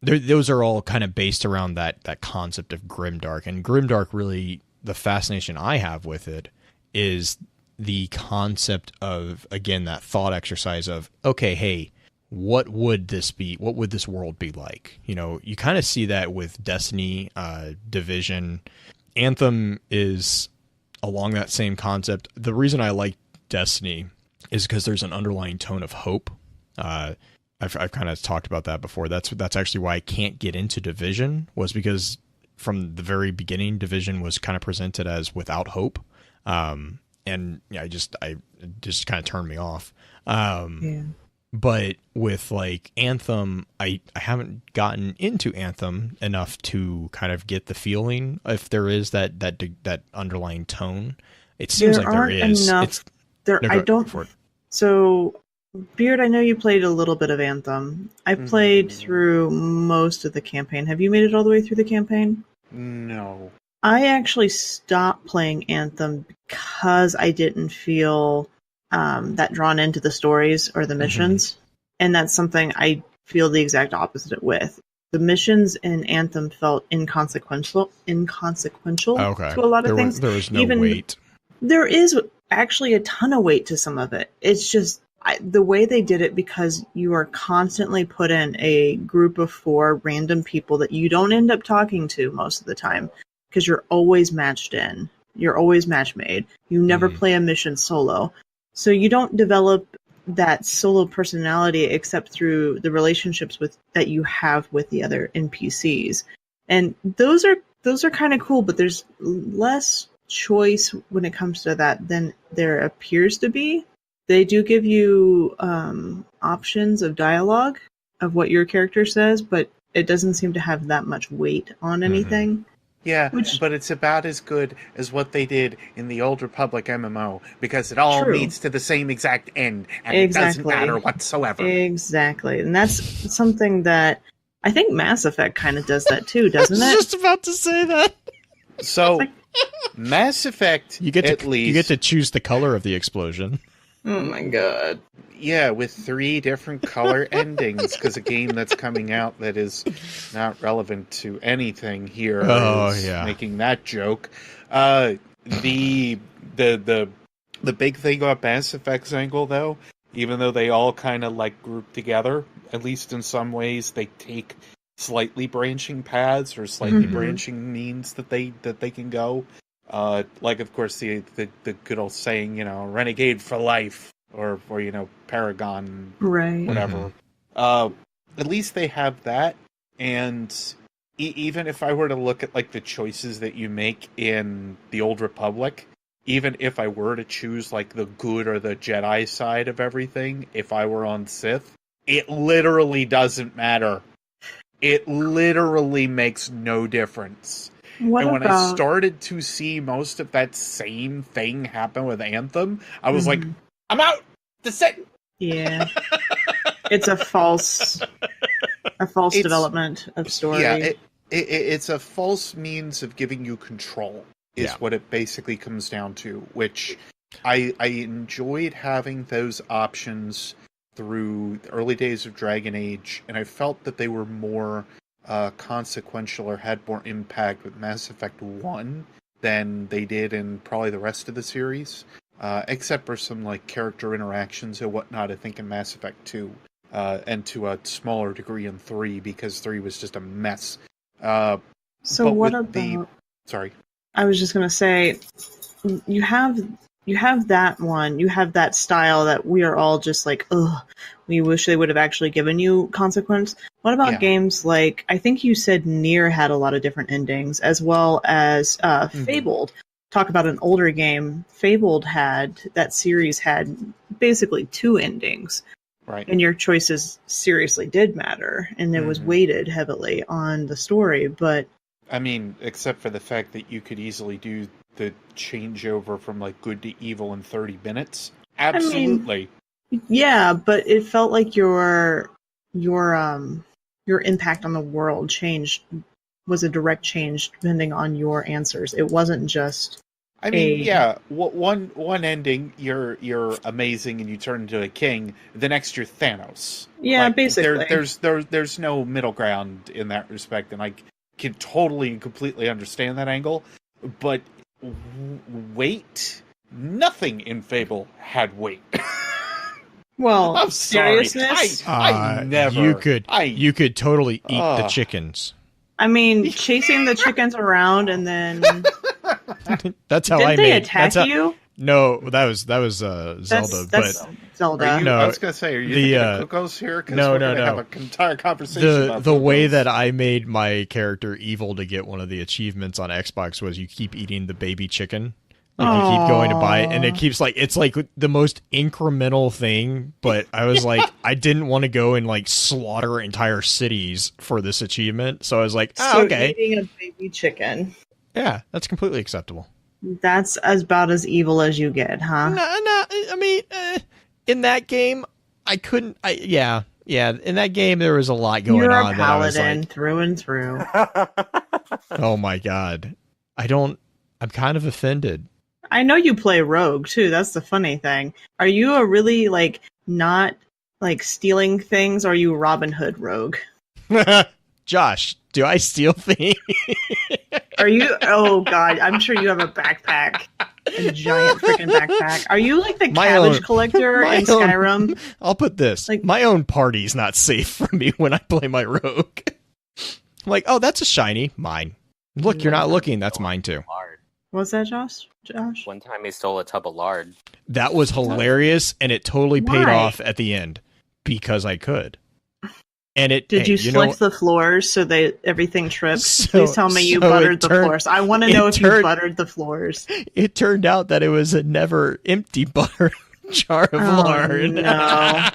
Those are all kind of based around that concept of grimdark. And grimdark, really, the fascination I have with it is the concept of, again, that thought exercise of, okay, hey, what would this be? What would this world be like? You kind of see that with Destiny, Division. Anthem is along that same concept. The reason I like Destiny is because there's an underlying tone of hope. I've kind of talked about that before. That's actually why I can't get into Division, was because from the very beginning, Division was kind of presented as without hope. And yeah, it just kind of turned me off. But with like Anthem, I haven't gotten into Anthem enough to kind of get the feeling if there is that underlying tone. It seems like there is. Enough. I don't. So, Beard, I know you played a little bit of Anthem. I played through most of the campaign. Have you made it all the way through the campaign? No. I actually stopped playing Anthem because I didn't feel that drawn into the stories or the missions. And that's something I feel the exact opposite with. The missions in Anthem felt inconsequential to a lot of things. There was no weight. There is actually a ton of weight to some of it. It's just the way they did it, because you are constantly put in a group of 4 random people that you don't end up talking to most of the time, because you're always matched in. You're always match made. You never play a mission solo. So you don't develop that solo personality except through the relationships that you have with the other NPCs. And those are kind of cool, but there's less choice when it comes to that than there appears to be. They do give you options of dialogue of what your character says, but it doesn't seem to have that much weight on anything. Yeah, but it's about as good as what they did in the Old Republic MMO, because it all leads to the same exact end, and it doesn't matter whatsoever. Exactly, and that's something that I think Mass Effect kind of does that too, doesn't it? I was just about to say that. So, Mass Effect, you get to choose the color of the explosion. Oh my god. Yeah, with 3 different color endings, because a game that's coming out that is not relevant to anything here is making that joke. The big thing about Mass Effect's angle, though, even though they all kind of like group together, at least in some ways, they take slightly branching paths or slightly branching means that they can go. Like, of course, the good old saying, renegade for life. Or Paragon, right? Whatever. At least they have that, and even if I were to look at like the choices that you make in the Old Republic, even if I were to choose like the good or the Jedi side of everything, if I were on Sith, it literally doesn't matter. It literally makes no difference. When I started to see most of that same thing happen with Anthem, I was like, I'm out. That's it. Yeah, it's a false development of story. Yeah, it's a false means of giving you control, is what it basically comes down to, which I enjoyed having those options through the early days of Dragon Age, and I felt that they were more consequential or had more impact with Mass Effect 1 than they did in probably the rest of the series, except for some like character interactions and whatnot, I think in Mass Effect 2, and to a smaller degree in 3, because 3 was just a mess. So what about... Sorry. I was just going to say, you have that one, you have that style that we are all just like, ugh, we wish they would have actually given you consequence. What about games like, I think you said Nier had a lot of different endings, as well as Fabled. Talk about an older game. Fabled that series had basically 2 endings. Right. And your choices seriously did matter, and it was weighted heavily on the story, but... I mean, except for the fact that you could easily do the changeover from like good to evil in 30 minutes. Absolutely. I mean, yeah, but it felt like your impact on the world was a direct change depending on your answers. It wasn't just I mean, one ending you're amazing and you turn into a king, the next you're Thanos. Yeah, like, basically. There's no middle ground in that respect, and I can totally and completely understand that angle, but weight, nothing in Fable had weight. Well, I'm sorry. seriousness? I never. You could totally eat the chickens. I mean, chasing the chickens around and then That's how didn't I they made. attack you? No, that was Zelda. That's Zelda. No, I was gonna say, are you thinking Coco's here? Because we're gonna have an entire conversation about the way that I made my character evil to get one of the achievements on Xbox was you keep eating the baby chicken. Like you keep going to buy it, and it keeps like it's like the most incremental thing. But I was like, I didn't want to go and like slaughter entire cities for this achievement, so I was like, okay, eating a baby chicken. Yeah, that's completely acceptable. That's about as evil as you get, huh? No. I mean, in that game, I couldn't. In that game, there was a lot going on. You're a that paladin I was like, through and through. Oh my god, I'm kind of offended. I know you play rogue too. That's the funny thing. Are you a really like not like stealing things? Or are you Robin Hood rogue? Josh, do I steal things? Are you? Oh god, I'm sure you have a backpack, a giant freaking backpack. Are you like the cabbage collector in Skyrim? I'll put this: like my own party's not safe for me when I play my rogue. I'm like, oh, that's a shiny, mine. Look, you're not looking. That's mine too. What's that, Josh? One time he stole a tub of lard. That was hilarious, and it totally paid off at the end because I could. And did you slick the floors so that everything trips? Please tell me you buttered the floors. I want to know if you buttered the floors. It turned out that it was a never empty butter jar of lard. No.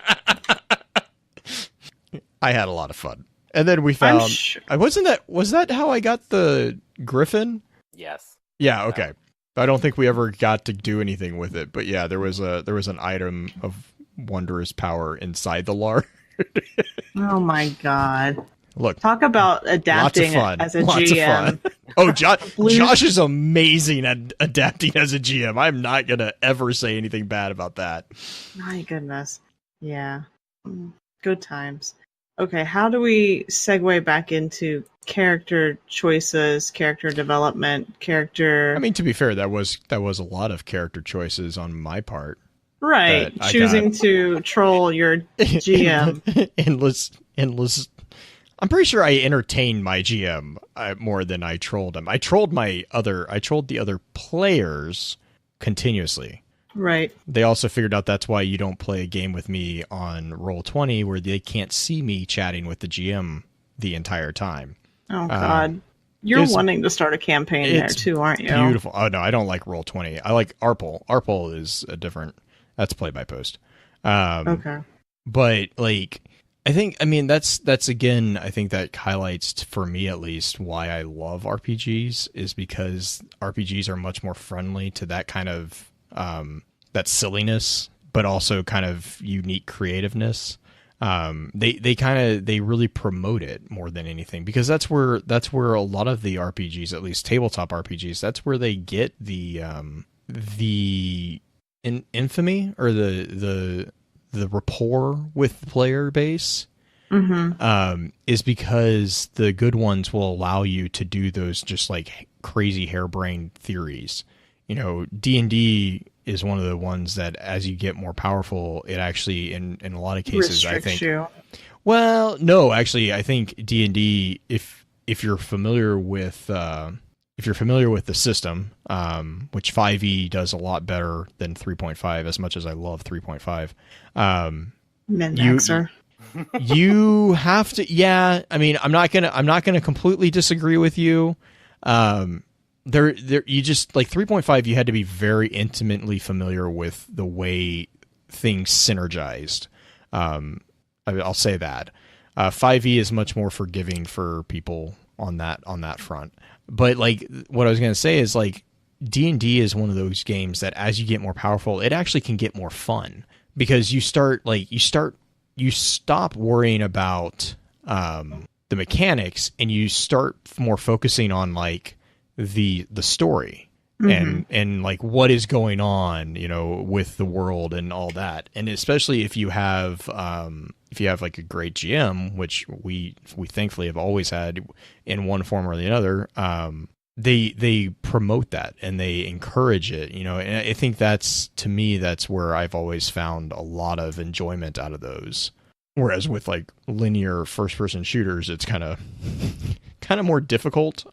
I had a lot of fun. And then we found was that how I got the griffin? Yes. Yeah, okay. I don't think we ever got to do anything with it, but yeah, there was an item of wondrous power inside the lard. Oh my god. Look. Talk about adapting as a GM. Oh, Josh is amazing at adapting as a GM. I'm not going to ever say anything bad about that. My goodness. Yeah. Good times. Okay, how do we segue back into character choices, character development, character... I mean, to be fair, that was a lot of character choices on my part. Right, choosing to troll your GM. Endless. I'm pretty sure I entertained my GM more than I trolled him. I trolled the other players continuously. Right. They also figured out that's why you don't play a game with me on Roll20 where they can't see me chatting with the GM the entire time. Oh, God. You're wanting to start a campaign there, too, aren't you? Beautiful. Oh, no, I don't like Roll20. I like Arpel. Arpel is a different... That's play by post. Okay. But, like... that's again, I think that highlights, for me at least, why I love RPGs, is because RPGs are much more friendly to that kind of... that silliness, but also kind of unique creativeness. They really promote it more than anything, because that's where a lot of the RPGs, at least tabletop RPGs, that's where they get the infamy or the rapport with the player base. Is because the good ones will allow you to do those just like crazy harebrained theories. You know, D&D is one of the ones that as you get more powerful, it actually in a lot of cases restricts I think you. Well, no, actually I think D&D, if you're familiar with the system, which 5e does a lot better than 3.5, as much as I love 3.5. Min-maxer. You have to, yeah. I mean, I'm not gonna completely disagree with you. You just like 3.5. You had to be very intimately familiar with the way things synergized. I'll say that 5e is much more forgiving for people on that front. But like what I was gonna say is like D&D is one of those games that as you get more powerful, it actually can get more fun, because you stop worrying about the mechanics and you start more focusing on like the story and like what is going on, you know, with the world and all that. And especially if you have like a great GM, which we thankfully have always had in one form or the other, they promote that and they encourage it, you know, and I think that's where I've always found a lot of enjoyment out of those. Whereas with like linear first person shooters, it's kind of more difficult.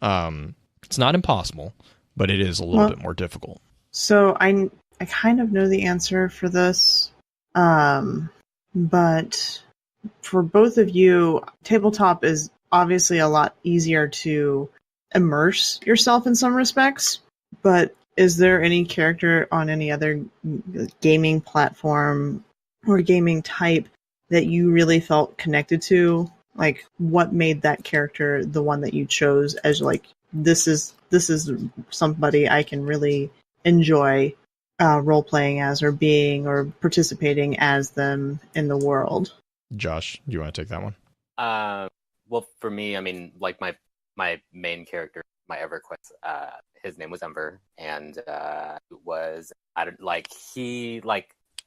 It's not impossible, but it is a little bit more difficult. So I kind of know the answer for this. But for both of you, tabletop is obviously a lot easier to immerse yourself in some respects, but is there any character on any other gaming platform or gaming type that you really felt connected to? Like, what made that character the one that you chose as like, this is somebody I can really enjoy role playing as, or being, or participating as them in the world? Josh, do you want to take that one? Well, for me, I mean, like my main character, my EverQuest, his name was Ember, and I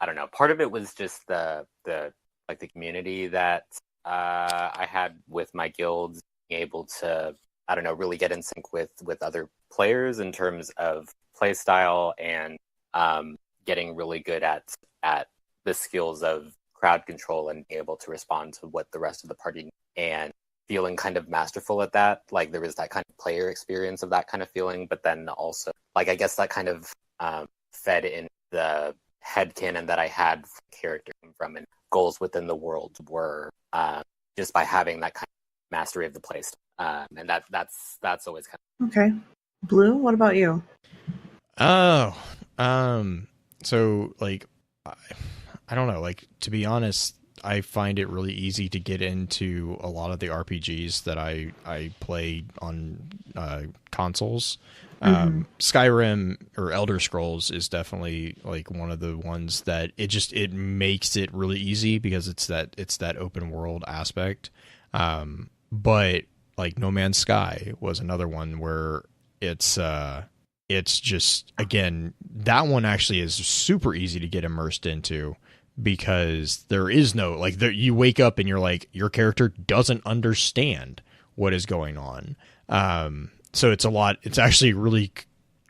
don't know. Part of it was just the community that I had with my guilds, being able to, I don't know, really get in sync with other players in terms of play style and getting really good at the skills of crowd control and being able to respond to what the rest of the party needs, and feeling kind of masterful at that. Like there was that kind of player experience of that kind of feeling, but then also like I guess that kind of fed in the headcanon that I had for character from, and goals within the world were just by having that kind of mastery of the place. And that's always kind of okay. Blue, what about you? So like I don't know, like to be honest, I find it really easy to get into a lot of the RPGs that I play on consoles. Skyrim or Elder Scrolls is definitely like one of the ones that it makes it really easy because it's that open world aspect. But like No Man's Sky was another one where it's just, again, that one actually is super easy to get immersed into, because there is no, like, you wake up and you're like, your character doesn't understand what is going on. So it's actually really,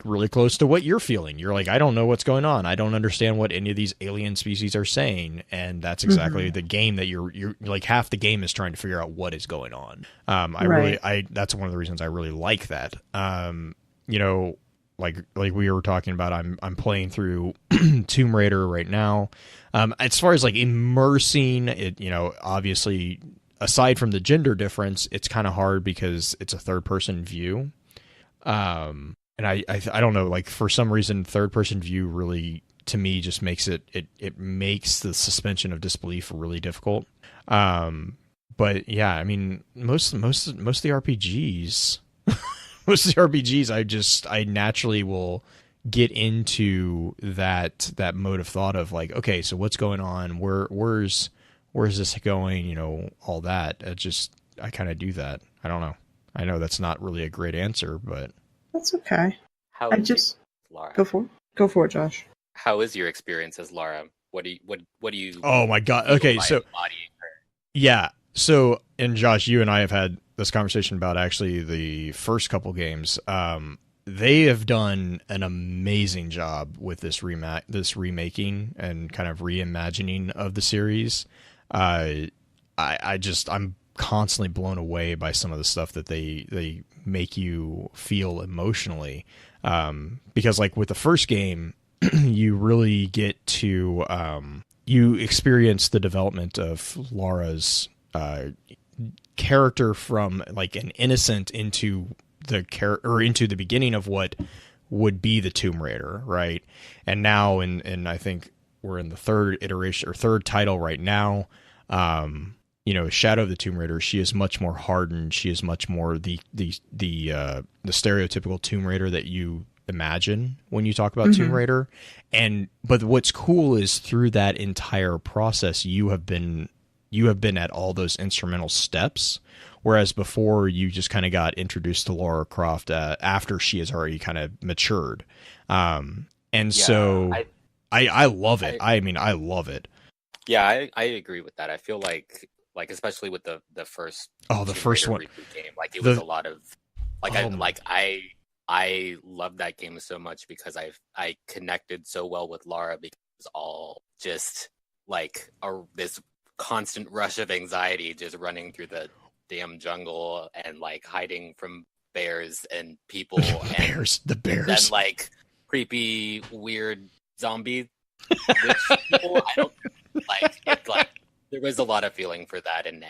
really close to what you're feeling. You're like, I don't know what's going on. I don't understand what any of these alien species are saying. And that's exactly the game that you're like, half the game is trying to figure out what is going on. That's one of the reasons I really like that. You know, like we were talking about, I'm playing through Tomb Raider right now. As far as like immersing it, you know, obviously aside from the gender difference, it's kind of hard because it's a third person view. And I don't know, like for some reason, third person view really, to me, just makes it makes the suspension of disbelief really difficult. But yeah, I mean, most of the RPGs, I naturally will get into that mode of thought of like, okay, so what's going on? Where's where's this going? You know, all that. I kind of do that. I don't know. I know that's not really a great answer, but That's okay. How I is just Laura? go for it, Josh. How is your experience as Laura? What do you? oh my god. feel Okay, by so embodying her? yeah. So, and Josh, you and I have had this conversation about actually the first couple games. They have done an amazing job with this remaking and kind of reimagining of the series. I'm constantly blown away by some of the stuff that they make you feel emotionally. Because like with the first game, you really get to you experience the development of Laura's character from like an innocent into the beginning of what would be the Tomb Raider, right? And now, and I think we're in the third iteration or third title right now. You know, Shadow of the Tomb Raider. She is much more hardened. She is much more the stereotypical Tomb Raider that you imagine when you talk about Tomb Raider. But what's cool is through that entire process, you have been at all those instrumental steps, whereas before you just kind of got introduced to Lara Croft after she has already kind of matured. So I love it. I mean, I love it. Yeah, I agree with that. I feel like especially with the first the first one reboot game, like it was a lot of I love that game so much because I connected so well with Lara because it was all just like this constant rush of anxiety just running through the damn jungle and like hiding from bears and people the bears and like creepy weird zombie witch people. I don't like it. Like there was a lot of feeling for that and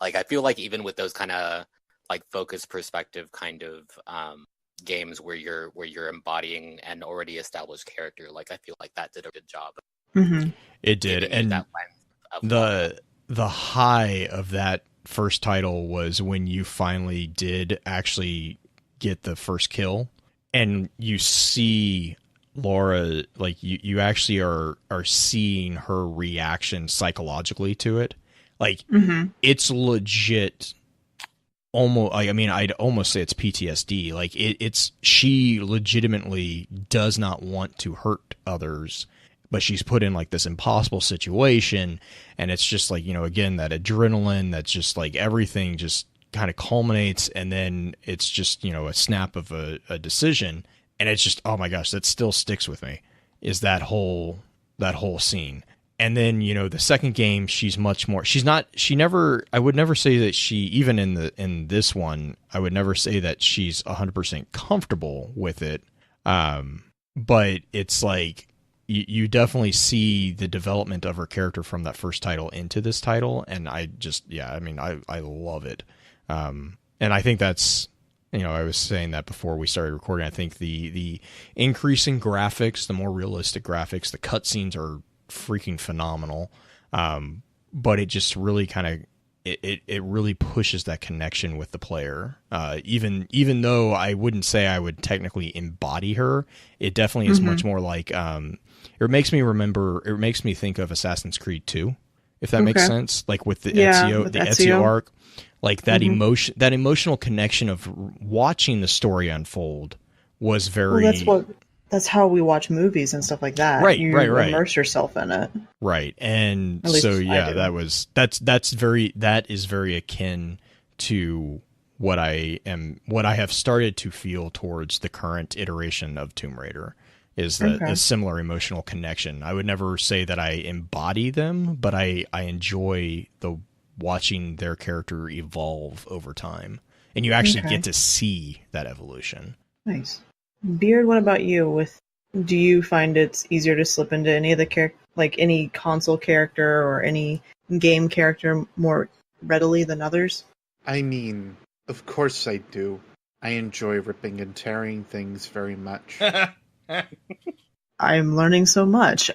like I feel like even with those kind of like focus perspective kind of games where you're embodying an already established character, like I feel like that did a good job. It did, and that lens of the high of that first title was when you finally did actually get the first kill, and you see Laura, like you actually are seeing her reaction psychologically to it. Like it's legit. Almost, I mean, I'd almost say it's PTSD. Like she legitimately does not want to hurt others, but she's put in like this impossible situation, and it's just like, you know, again, that adrenaline that's just like everything just kind of culminates, and then it's just, you know, a snap of a decision, and it's just, oh my gosh, that still sticks with me, is that whole scene. And then, you know, the second game, she's much more, I would never say that she, even in this one, I would never say that she's 100% comfortable with it. But it's like, you definitely see the development of her character from that first title into this title. And I love it. And I think that's, you know, I was saying that before we started recording. I think the increasing graphics, the more realistic graphics, the cutscenes are freaking phenomenal, but it just really kind of it really pushes that connection with the player, even though I wouldn't say I would technically embody her. It definitely is much more like it makes me think of Assassin's Creed 2, if that makes sense, like with the Ezio arc, like that emotional connection of watching the story unfold was very That's how we watch movies and stuff like that. Right, you right. Immerse yourself in it. Right. And so, yeah, that is very akin to what I have started to feel towards the current iteration of Tomb Raider, is a similar emotional connection. I would never say that I embody them, but I enjoy watching their character evolve over time. And you actually get to see that evolution. Nice. Beard, what about you? Do you find it's easier to slip into any of the like any console character or any game character more readily than others? I mean, of course I do. I enjoy ripping and tearing things very much. I'm learning so much.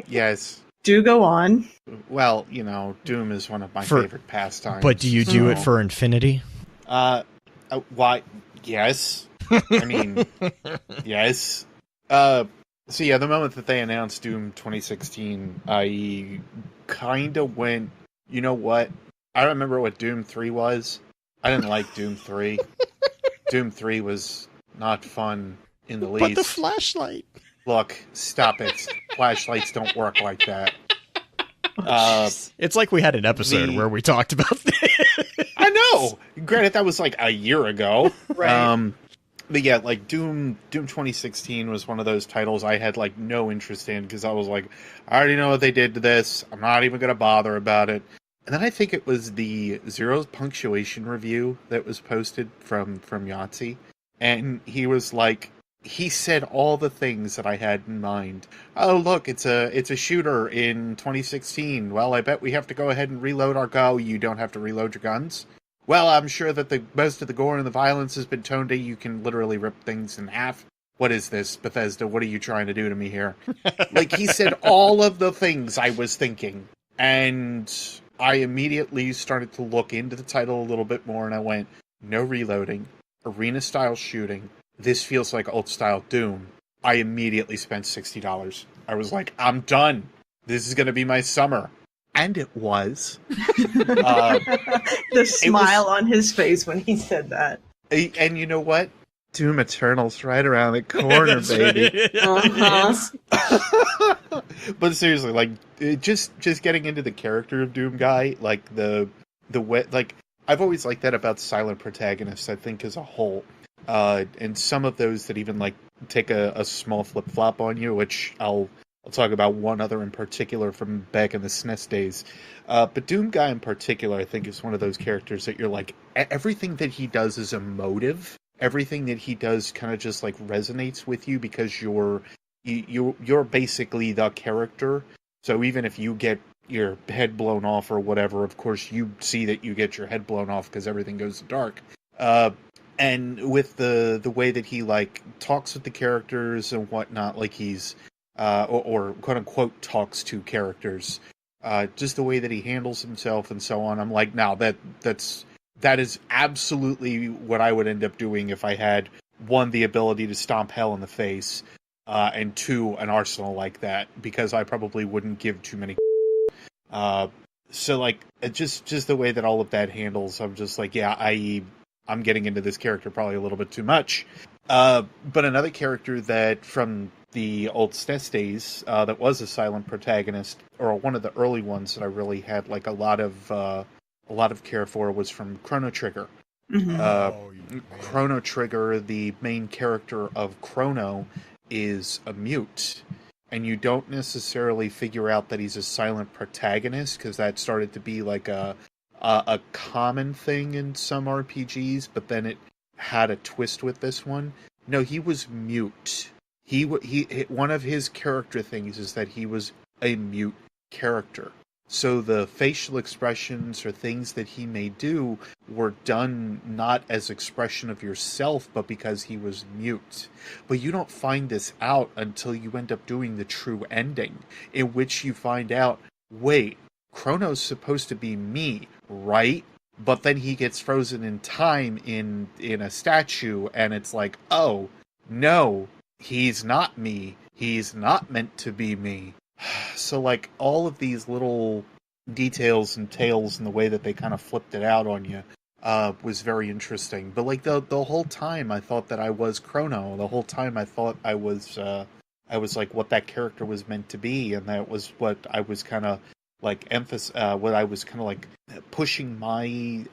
Yes. Do go on. Well, you know, Doom is one of my favorite pastimes. But do you do it for infinity? Why? Yes. I mean, yes. So yeah, the moment that they announced Doom 2016, I kind of went, you know what? I remember what Doom 3 was. I didn't like Doom 3. Doom 3 was not fun in the least. But the flashlight. Look, stop it. Flashlights don't work like that. It's like we had an episode where we talked about this. I know! Granted, that was like a year ago. Right. But yeah, like Doom 2016 was one of those titles I had like no interest in because I was like, I already know what they did to this. I'm not even going to bother about it. And then I think it was the Zero Punctuation review that was posted from Yahtzee. And he was like, he said all the things that I had in mind. Oh, look, it's a shooter in 2016. Well, I bet we have to go ahead and reload our gun. You don't have to reload your guns. Well, I'm sure that most of the gore and the violence has been toned down. You can literally rip things in half. What is this, Bethesda? What are you trying to do to me here? Like, he said all of the things I was thinking. And I immediately started to look into the title a little bit more, and I went, no reloading, arena-style shooting. This feels like old-style Doom. I immediately spent $60. I was like, I'm done. This is going to be my summer. And it was. The smile on his face when he said that. And you know what? Doom Eternal's right around the corner, baby. Uh-huh. But seriously, like, just getting into the character of Doom Guy, like the way, like, I've always liked that about silent protagonists, I think, as a whole. And some of those that even like take a small flip flop on you, which I'll talk about one other in particular from back in the SNES days. But Doom Guy in particular, I think, is one of those characters that you're like, everything that he does is emotive. Everything that he does kind of just like resonates with you because you're basically the character. So even if you get your head blown off or whatever, of course you see that you get your head blown off because everything goes dark. And with the way that he like talks with the characters and whatnot, like he's or quote unquote talks to characters, just the way that he handles himself and so on. I'm like, now that is absolutely what I would end up doing if I had, one, the ability to stomp hell in the face, and two, an arsenal like that, because I probably wouldn't give too many. So like, just the way that all of that handles, I'm just like, yeah, I'm getting into this character probably a little bit too much. But another character that from the old SNES days, that was a silent protagonist, or one of the early ones that I really had like a lot of care for, was from Chrono Trigger. Mm-hmm. Chrono Trigger, the main character of Chrono, is a mute. And you don't necessarily figure out that he's a silent protagonist, because that started to be like a common thing in some RPGs, but then it had a twist with this one. No, he was mute. He one of his character things is that he was a mute character. So the facial expressions or things that he may do were done not as expression of yourself, but because he was mute. But you don't find this out until you end up doing the true ending, in which you find out, wait, Chrono's supposed to be me, right? But then he gets frozen in time in a statue, and it's like, oh, no, he's not me. He's not meant to be me. So, like, all of these little details and tales and the way that they kind of flipped it out on you was very interesting. But, like, the whole time I thought that I was Chrono. The whole time I thought I was like, what that character was meant to be, and that was what I was kind of, like, what I was kind of, like, pushing my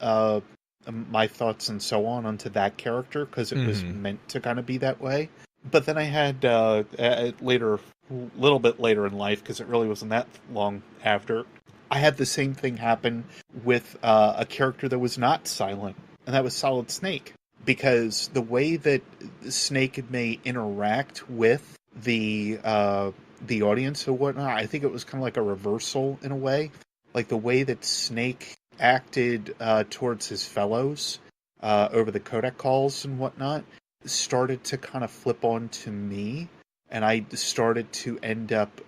thoughts and so on onto that character, because it was meant to kind of be that way. But then I had, later, a little bit later in life, because it really wasn't that long after, I had the same thing happen with a character that was not silent, and that was Solid Snake. Because the way that Snake may interact with the audience or whatnot, I think it was kind of like a reversal in a way. Like the way that Snake acted towards his fellows over the codec calls and whatnot started to kind of flip on to me, and I started to end up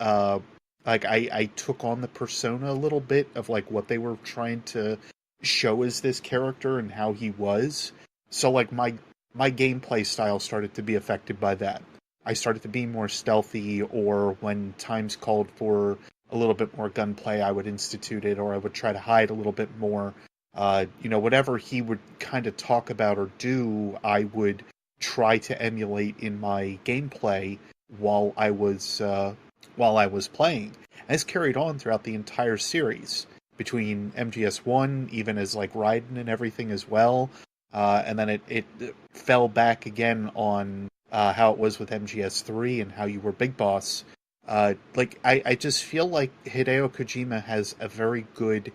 like I took on the persona a little bit of like what they were trying to show as this character and how he was. So like my gameplay style started to be affected by that. I started to be more stealthy, or when times called for a little bit more gunplay, I would institute it, or I would try to hide a little bit more. Whatever he would kind of talk about or do, I would try to emulate in my gameplay while I was playing. And this carried on throughout the entire series, between MGS1, even as like Raiden and everything as well, and then it fell back again on how it was with MGS3 and how you were Big Boss. I just feel like Hideo Kojima has a very good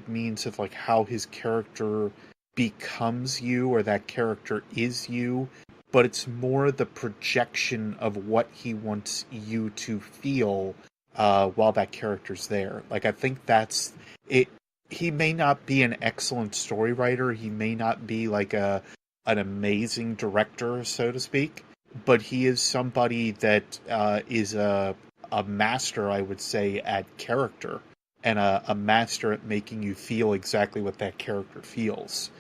means of like how his character becomes you, or that character is you, but it's more the projection of what he wants you to feel while that character's there. Like, I think that's it. He may not be an excellent story writer. He may not be like an amazing director, so to speak, but he is somebody that is a master, I would say, at character, and a master at making you feel exactly what that character feels.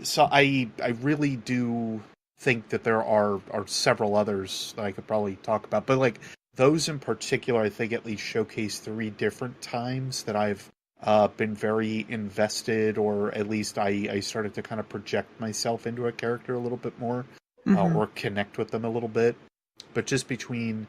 So I really do think that there are several others that I could probably talk about, but like those in particular, I think at least showcase 3 different times that I've been very invested, or at least I started to kind of project myself into a character a little bit more, or connect with them a little bit. But just between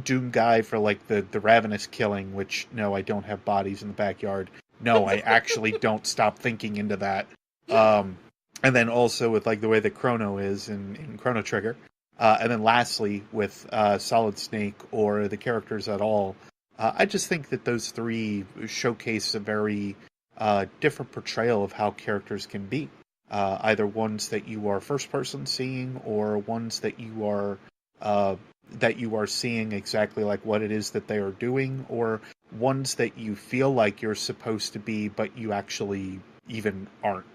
Doom Guy for like the ravenous killing, which no, I don't have bodies in the backyard. No, I actually don't stop thinking into that. And then also with like the way that Chrono is in Chrono Trigger. And then lastly with Solid Snake or the characters at all. I just think that those 3 showcase a very different portrayal of how characters can be. Either ones that you are first person seeing, or ones that you are seeing exactly like what it is that they are doing, or ones that you feel like you're supposed to be, but you actually even aren't.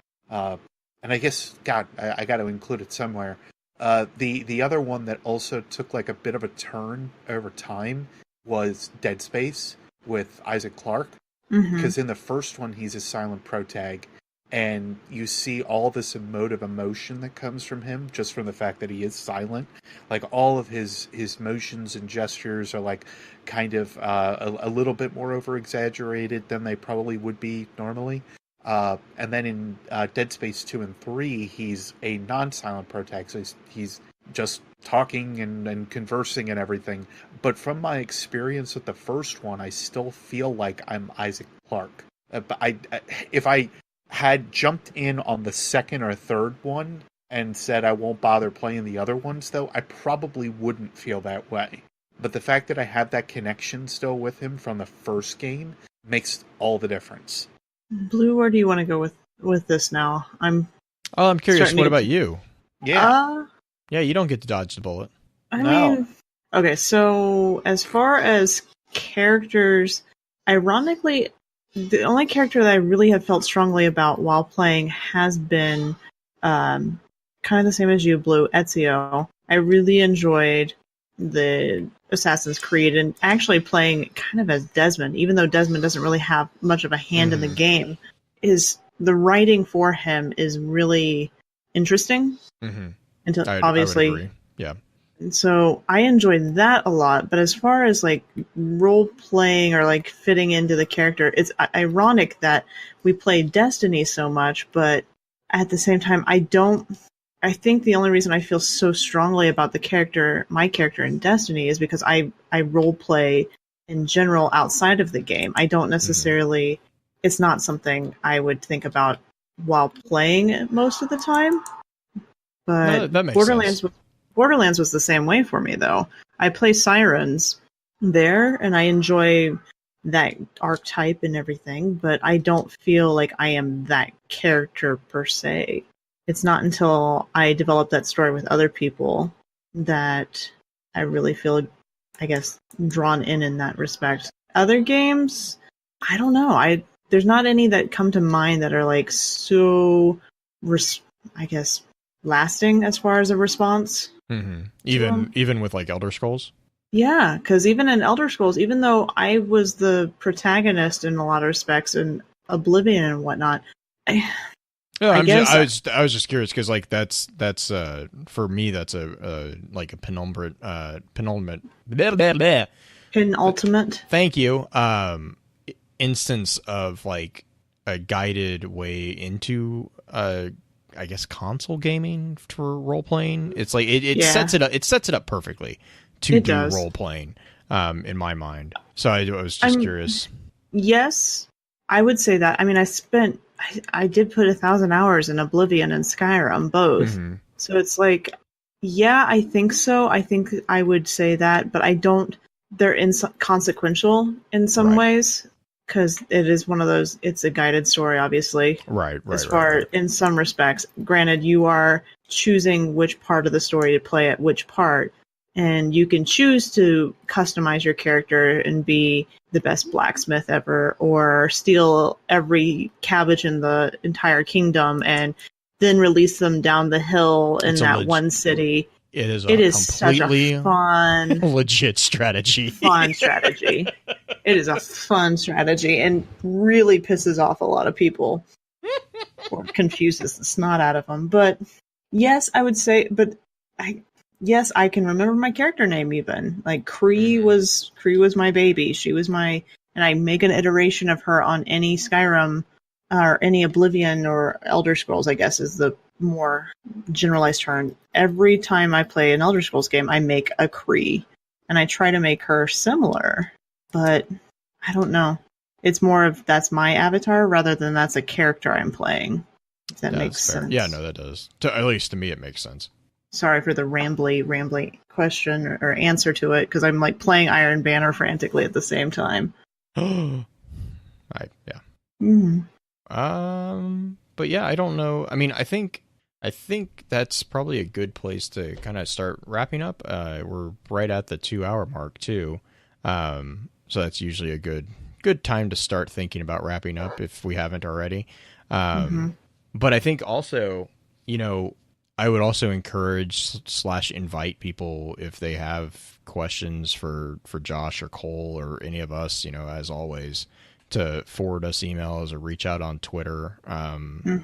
And I guess, God, I got to include it somewhere. The other one that also took like a bit of a turn over time was Dead Space with Isaac Clarke. Because in the first one, he's a silent protag, and you see all this emotive emotion that comes from him just from the fact that he is silent. Like, all of his motions and gestures are like kind of a little bit more over exaggerated than they probably would be normally. And then in Dead Space 2 and 3, he's a non-silent protag, so he's just talking and conversing and everything. But from my experience with the first one, I still feel like I'm Isaac Clarke. But if I had jumped in on the second or third one and said I won't bother playing the other ones, though, I probably wouldn't feel that way. But the fact that I have that connection still with him from the first game makes all the difference. Blue, where do you want to go with this now? I'm curious. What about you? Yeah. Yeah, you don't get to dodge the bullet. I mean, okay, so as far as characters, ironically, the only character that I really have felt strongly about while playing has been kind of the same as you, Blue, Ezio. I really enjoyed the Assassin's Creed and actually playing kind of as Desmond, even though Desmond doesn't really have much of a hand in the game. The writing for him is really interesting. Obviously, I would agree. Yeah. So I enjoyed that a lot, but as far as like role playing or like fitting into the character, it's ironic that we play Destiny so much, but at the same time, I think the only reason I feel so strongly about my character in Destiny is because I role play in general outside of the game. I don't necessarily, it's not something I would think about while playing most of the time. But that makes sense. Borderlands was the same way for me, though. I play Sirens there, and I enjoy that archetype and everything, but I don't feel like I am that character per se. It's not until I develop that story with other people that I really feel, I guess, drawn in that respect. Other games, I don't know. There's not any that come to mind that are like so, I guess, lasting as far as a response. Even with like Elder Scrolls? Yeah, because even in Elder Scrolls, even though I was the protagonist in a lot of respects in Oblivion and whatnot, Yeah, I guess I was just curious because like that's for me that's a like a penultimate blah, blah, blah. penultimate. Thank you. Instance of like a guided way into I guess console gaming for role playing. It's like it sets it up. It sets it up perfectly to It do does. role playing. In my mind, so I was just curious. Yes, I would say that. I mean, I did put 1,000 hours in Oblivion and Skyrim, both. Mm-hmm. So it's like, yeah, I think so. I think I would say that, but I don't. They're consequential in some Right. ways because it is one of those. It's a guided story, obviously. Right. In some respects, granted, you are choosing which part of the story to play at which part. And you can choose to customize your character and be the best blacksmith ever, or steal every cabbage in the entire kingdom and then release them down the hill in that one city. It is such a fun, legit strategy. Fun strategy. It is a fun strategy and really pisses off a lot of people or confuses the snot out of them. But yes, I would say, yes, I can remember my character name even. Like Cree was my baby. She was and I make an iteration of her on any Skyrim or any Oblivion or Elder Scrolls, I guess is the more generalized term. Every time I play an Elder Scrolls game, I make a Cree and I try to make her similar, but I don't know. It's more of that's my avatar rather than that's a character I'm playing. If that makes sense. Yeah, no, that does. At least to me, it makes sense. Sorry for the rambly question or answer to it, because I'm like playing Iron Banner frantically at the same time. Yeah. Mm-hmm. But yeah, I don't know. I mean, I think that's probably a good place to kind of start wrapping up. We're right at the 2-hour mark too. So that's usually a good time to start thinking about wrapping up if we haven't already. But I think also, I would also encourage / invite people if they have questions for Josh or Kole or any of us, as always, to forward us emails or reach out on Twitter.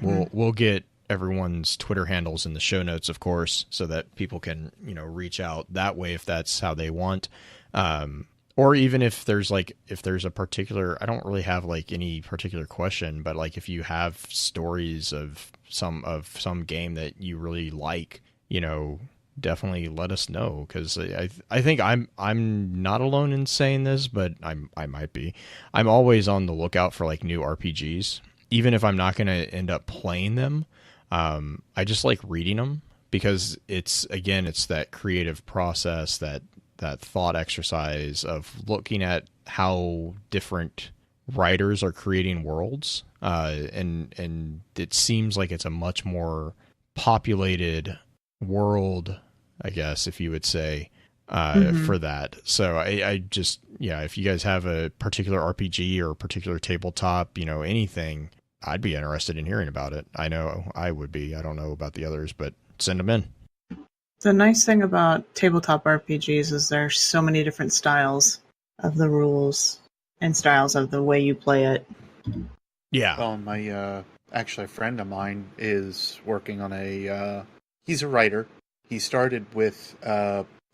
We'll get everyone's Twitter handles in the show notes, of course, so that people can, reach out that way if that's how they want. Or even if there's a particular, I don't really have like any particular question, but like if you have stories of some game that you really like, definitely let us know, because I think I'm not alone in saying this, but I might be. I'm always on the lookout for like new RPGs, even if I'm not going to end up playing them. I just like reading them because it's that creative process, that thought exercise of looking at how different writers are creating worlds, and it seems like it's a much more populated world, I guess, if you would say, for that. So I just, if you guys have a particular RPG or a particular tabletop, anything, I'd be interested in hearing about it. I know I would be. I don't know about the others, but send them in. The nice thing about tabletop RPGs is there's so many different styles of the rules and styles of the way you play it. Yeah. Well, actually, a friend of mine is working on he's a writer. He started with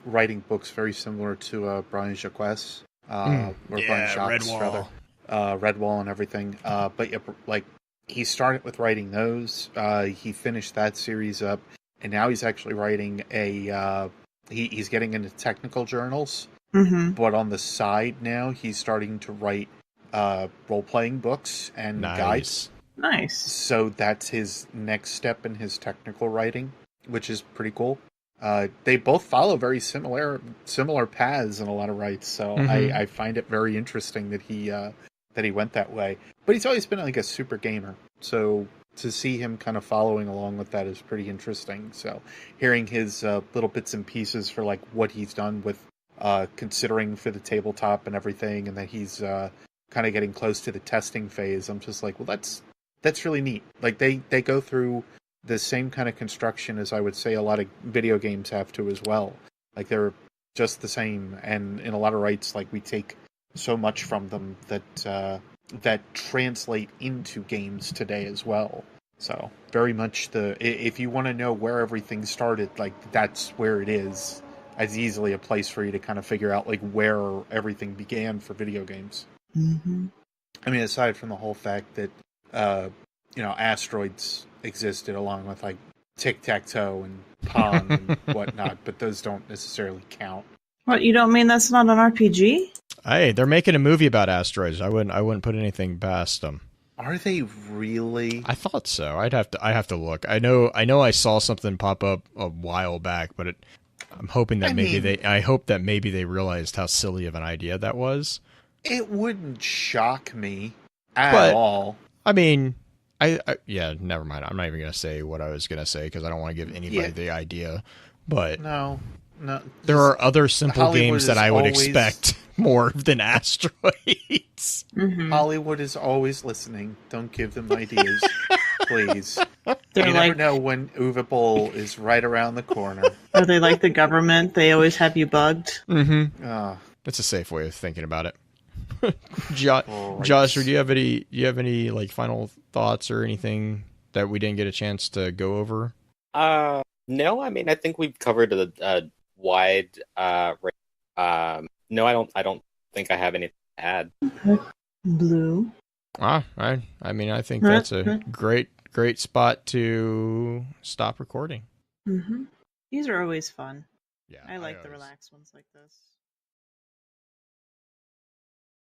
writing books very similar to Brian Jacques, or Brian Jacques, rather. Redwall and everything. But yeah, like, he started with writing those. He finished that series up. And now he's actually writing he's getting into technical journals, but on the side now he's starting to write role-playing books and guides. Nice. So that's his next step in his technical writing, which is pretty cool. They both follow very similar paths in a lot of rights, so I find it very interesting that he went that way. But he's always been like a super gamer, so to see him kind of following along with that is pretty interesting. So hearing his little bits and pieces for like what he's done with considering for the tabletop and everything, and that he's kind of getting close to the testing phase, I'm just like, well, that's really neat. Like they go through the same kind of construction as I would say a lot of video games have to as well. Like they're just the same, and in a lot of rights, like we take so much from them that translate into games today as well. So very much if you want to know where everything started, like that's where it is. As easily a place for you to kind of figure out like where everything began for video games. Mm-hmm. I mean, aside from the whole fact that asteroids existed along with like tic-tac-toe and Pong and whatnot, but those don't necessarily count. What, you don't mean that's not an RPG? Hey, they're making a movie about asteroids. I wouldn't put anything past them. Are they really? I thought so. I have to look. I know I saw something pop up a while back, but I'm hoping that I hope that maybe they realized how silly of an idea that was. It wouldn't shock me at all. I mean, yeah, never mind. I'm not even going to say what I was going to say because I don't want to give anybody the idea. But no. There are other simple Hollywood games that I would always expect more than asteroids. Mm-hmm. Hollywood is always listening. Don't give them ideas, please. They're you like, never know when Uwe Boll is right around the corner. are they like the government? They always have you bugged. Mm-hmm. That's a safe way of thinking about it. Josh, do you have any like final thoughts or anything that we didn't get a chance to go over? No, I mean I think we've covered a wide range. No, I don't think I have anything to add. Blue. I mean I think that's a great spot to stop recording. Mm-hmm. These are always fun. Yeah, I like the relaxed ones like this.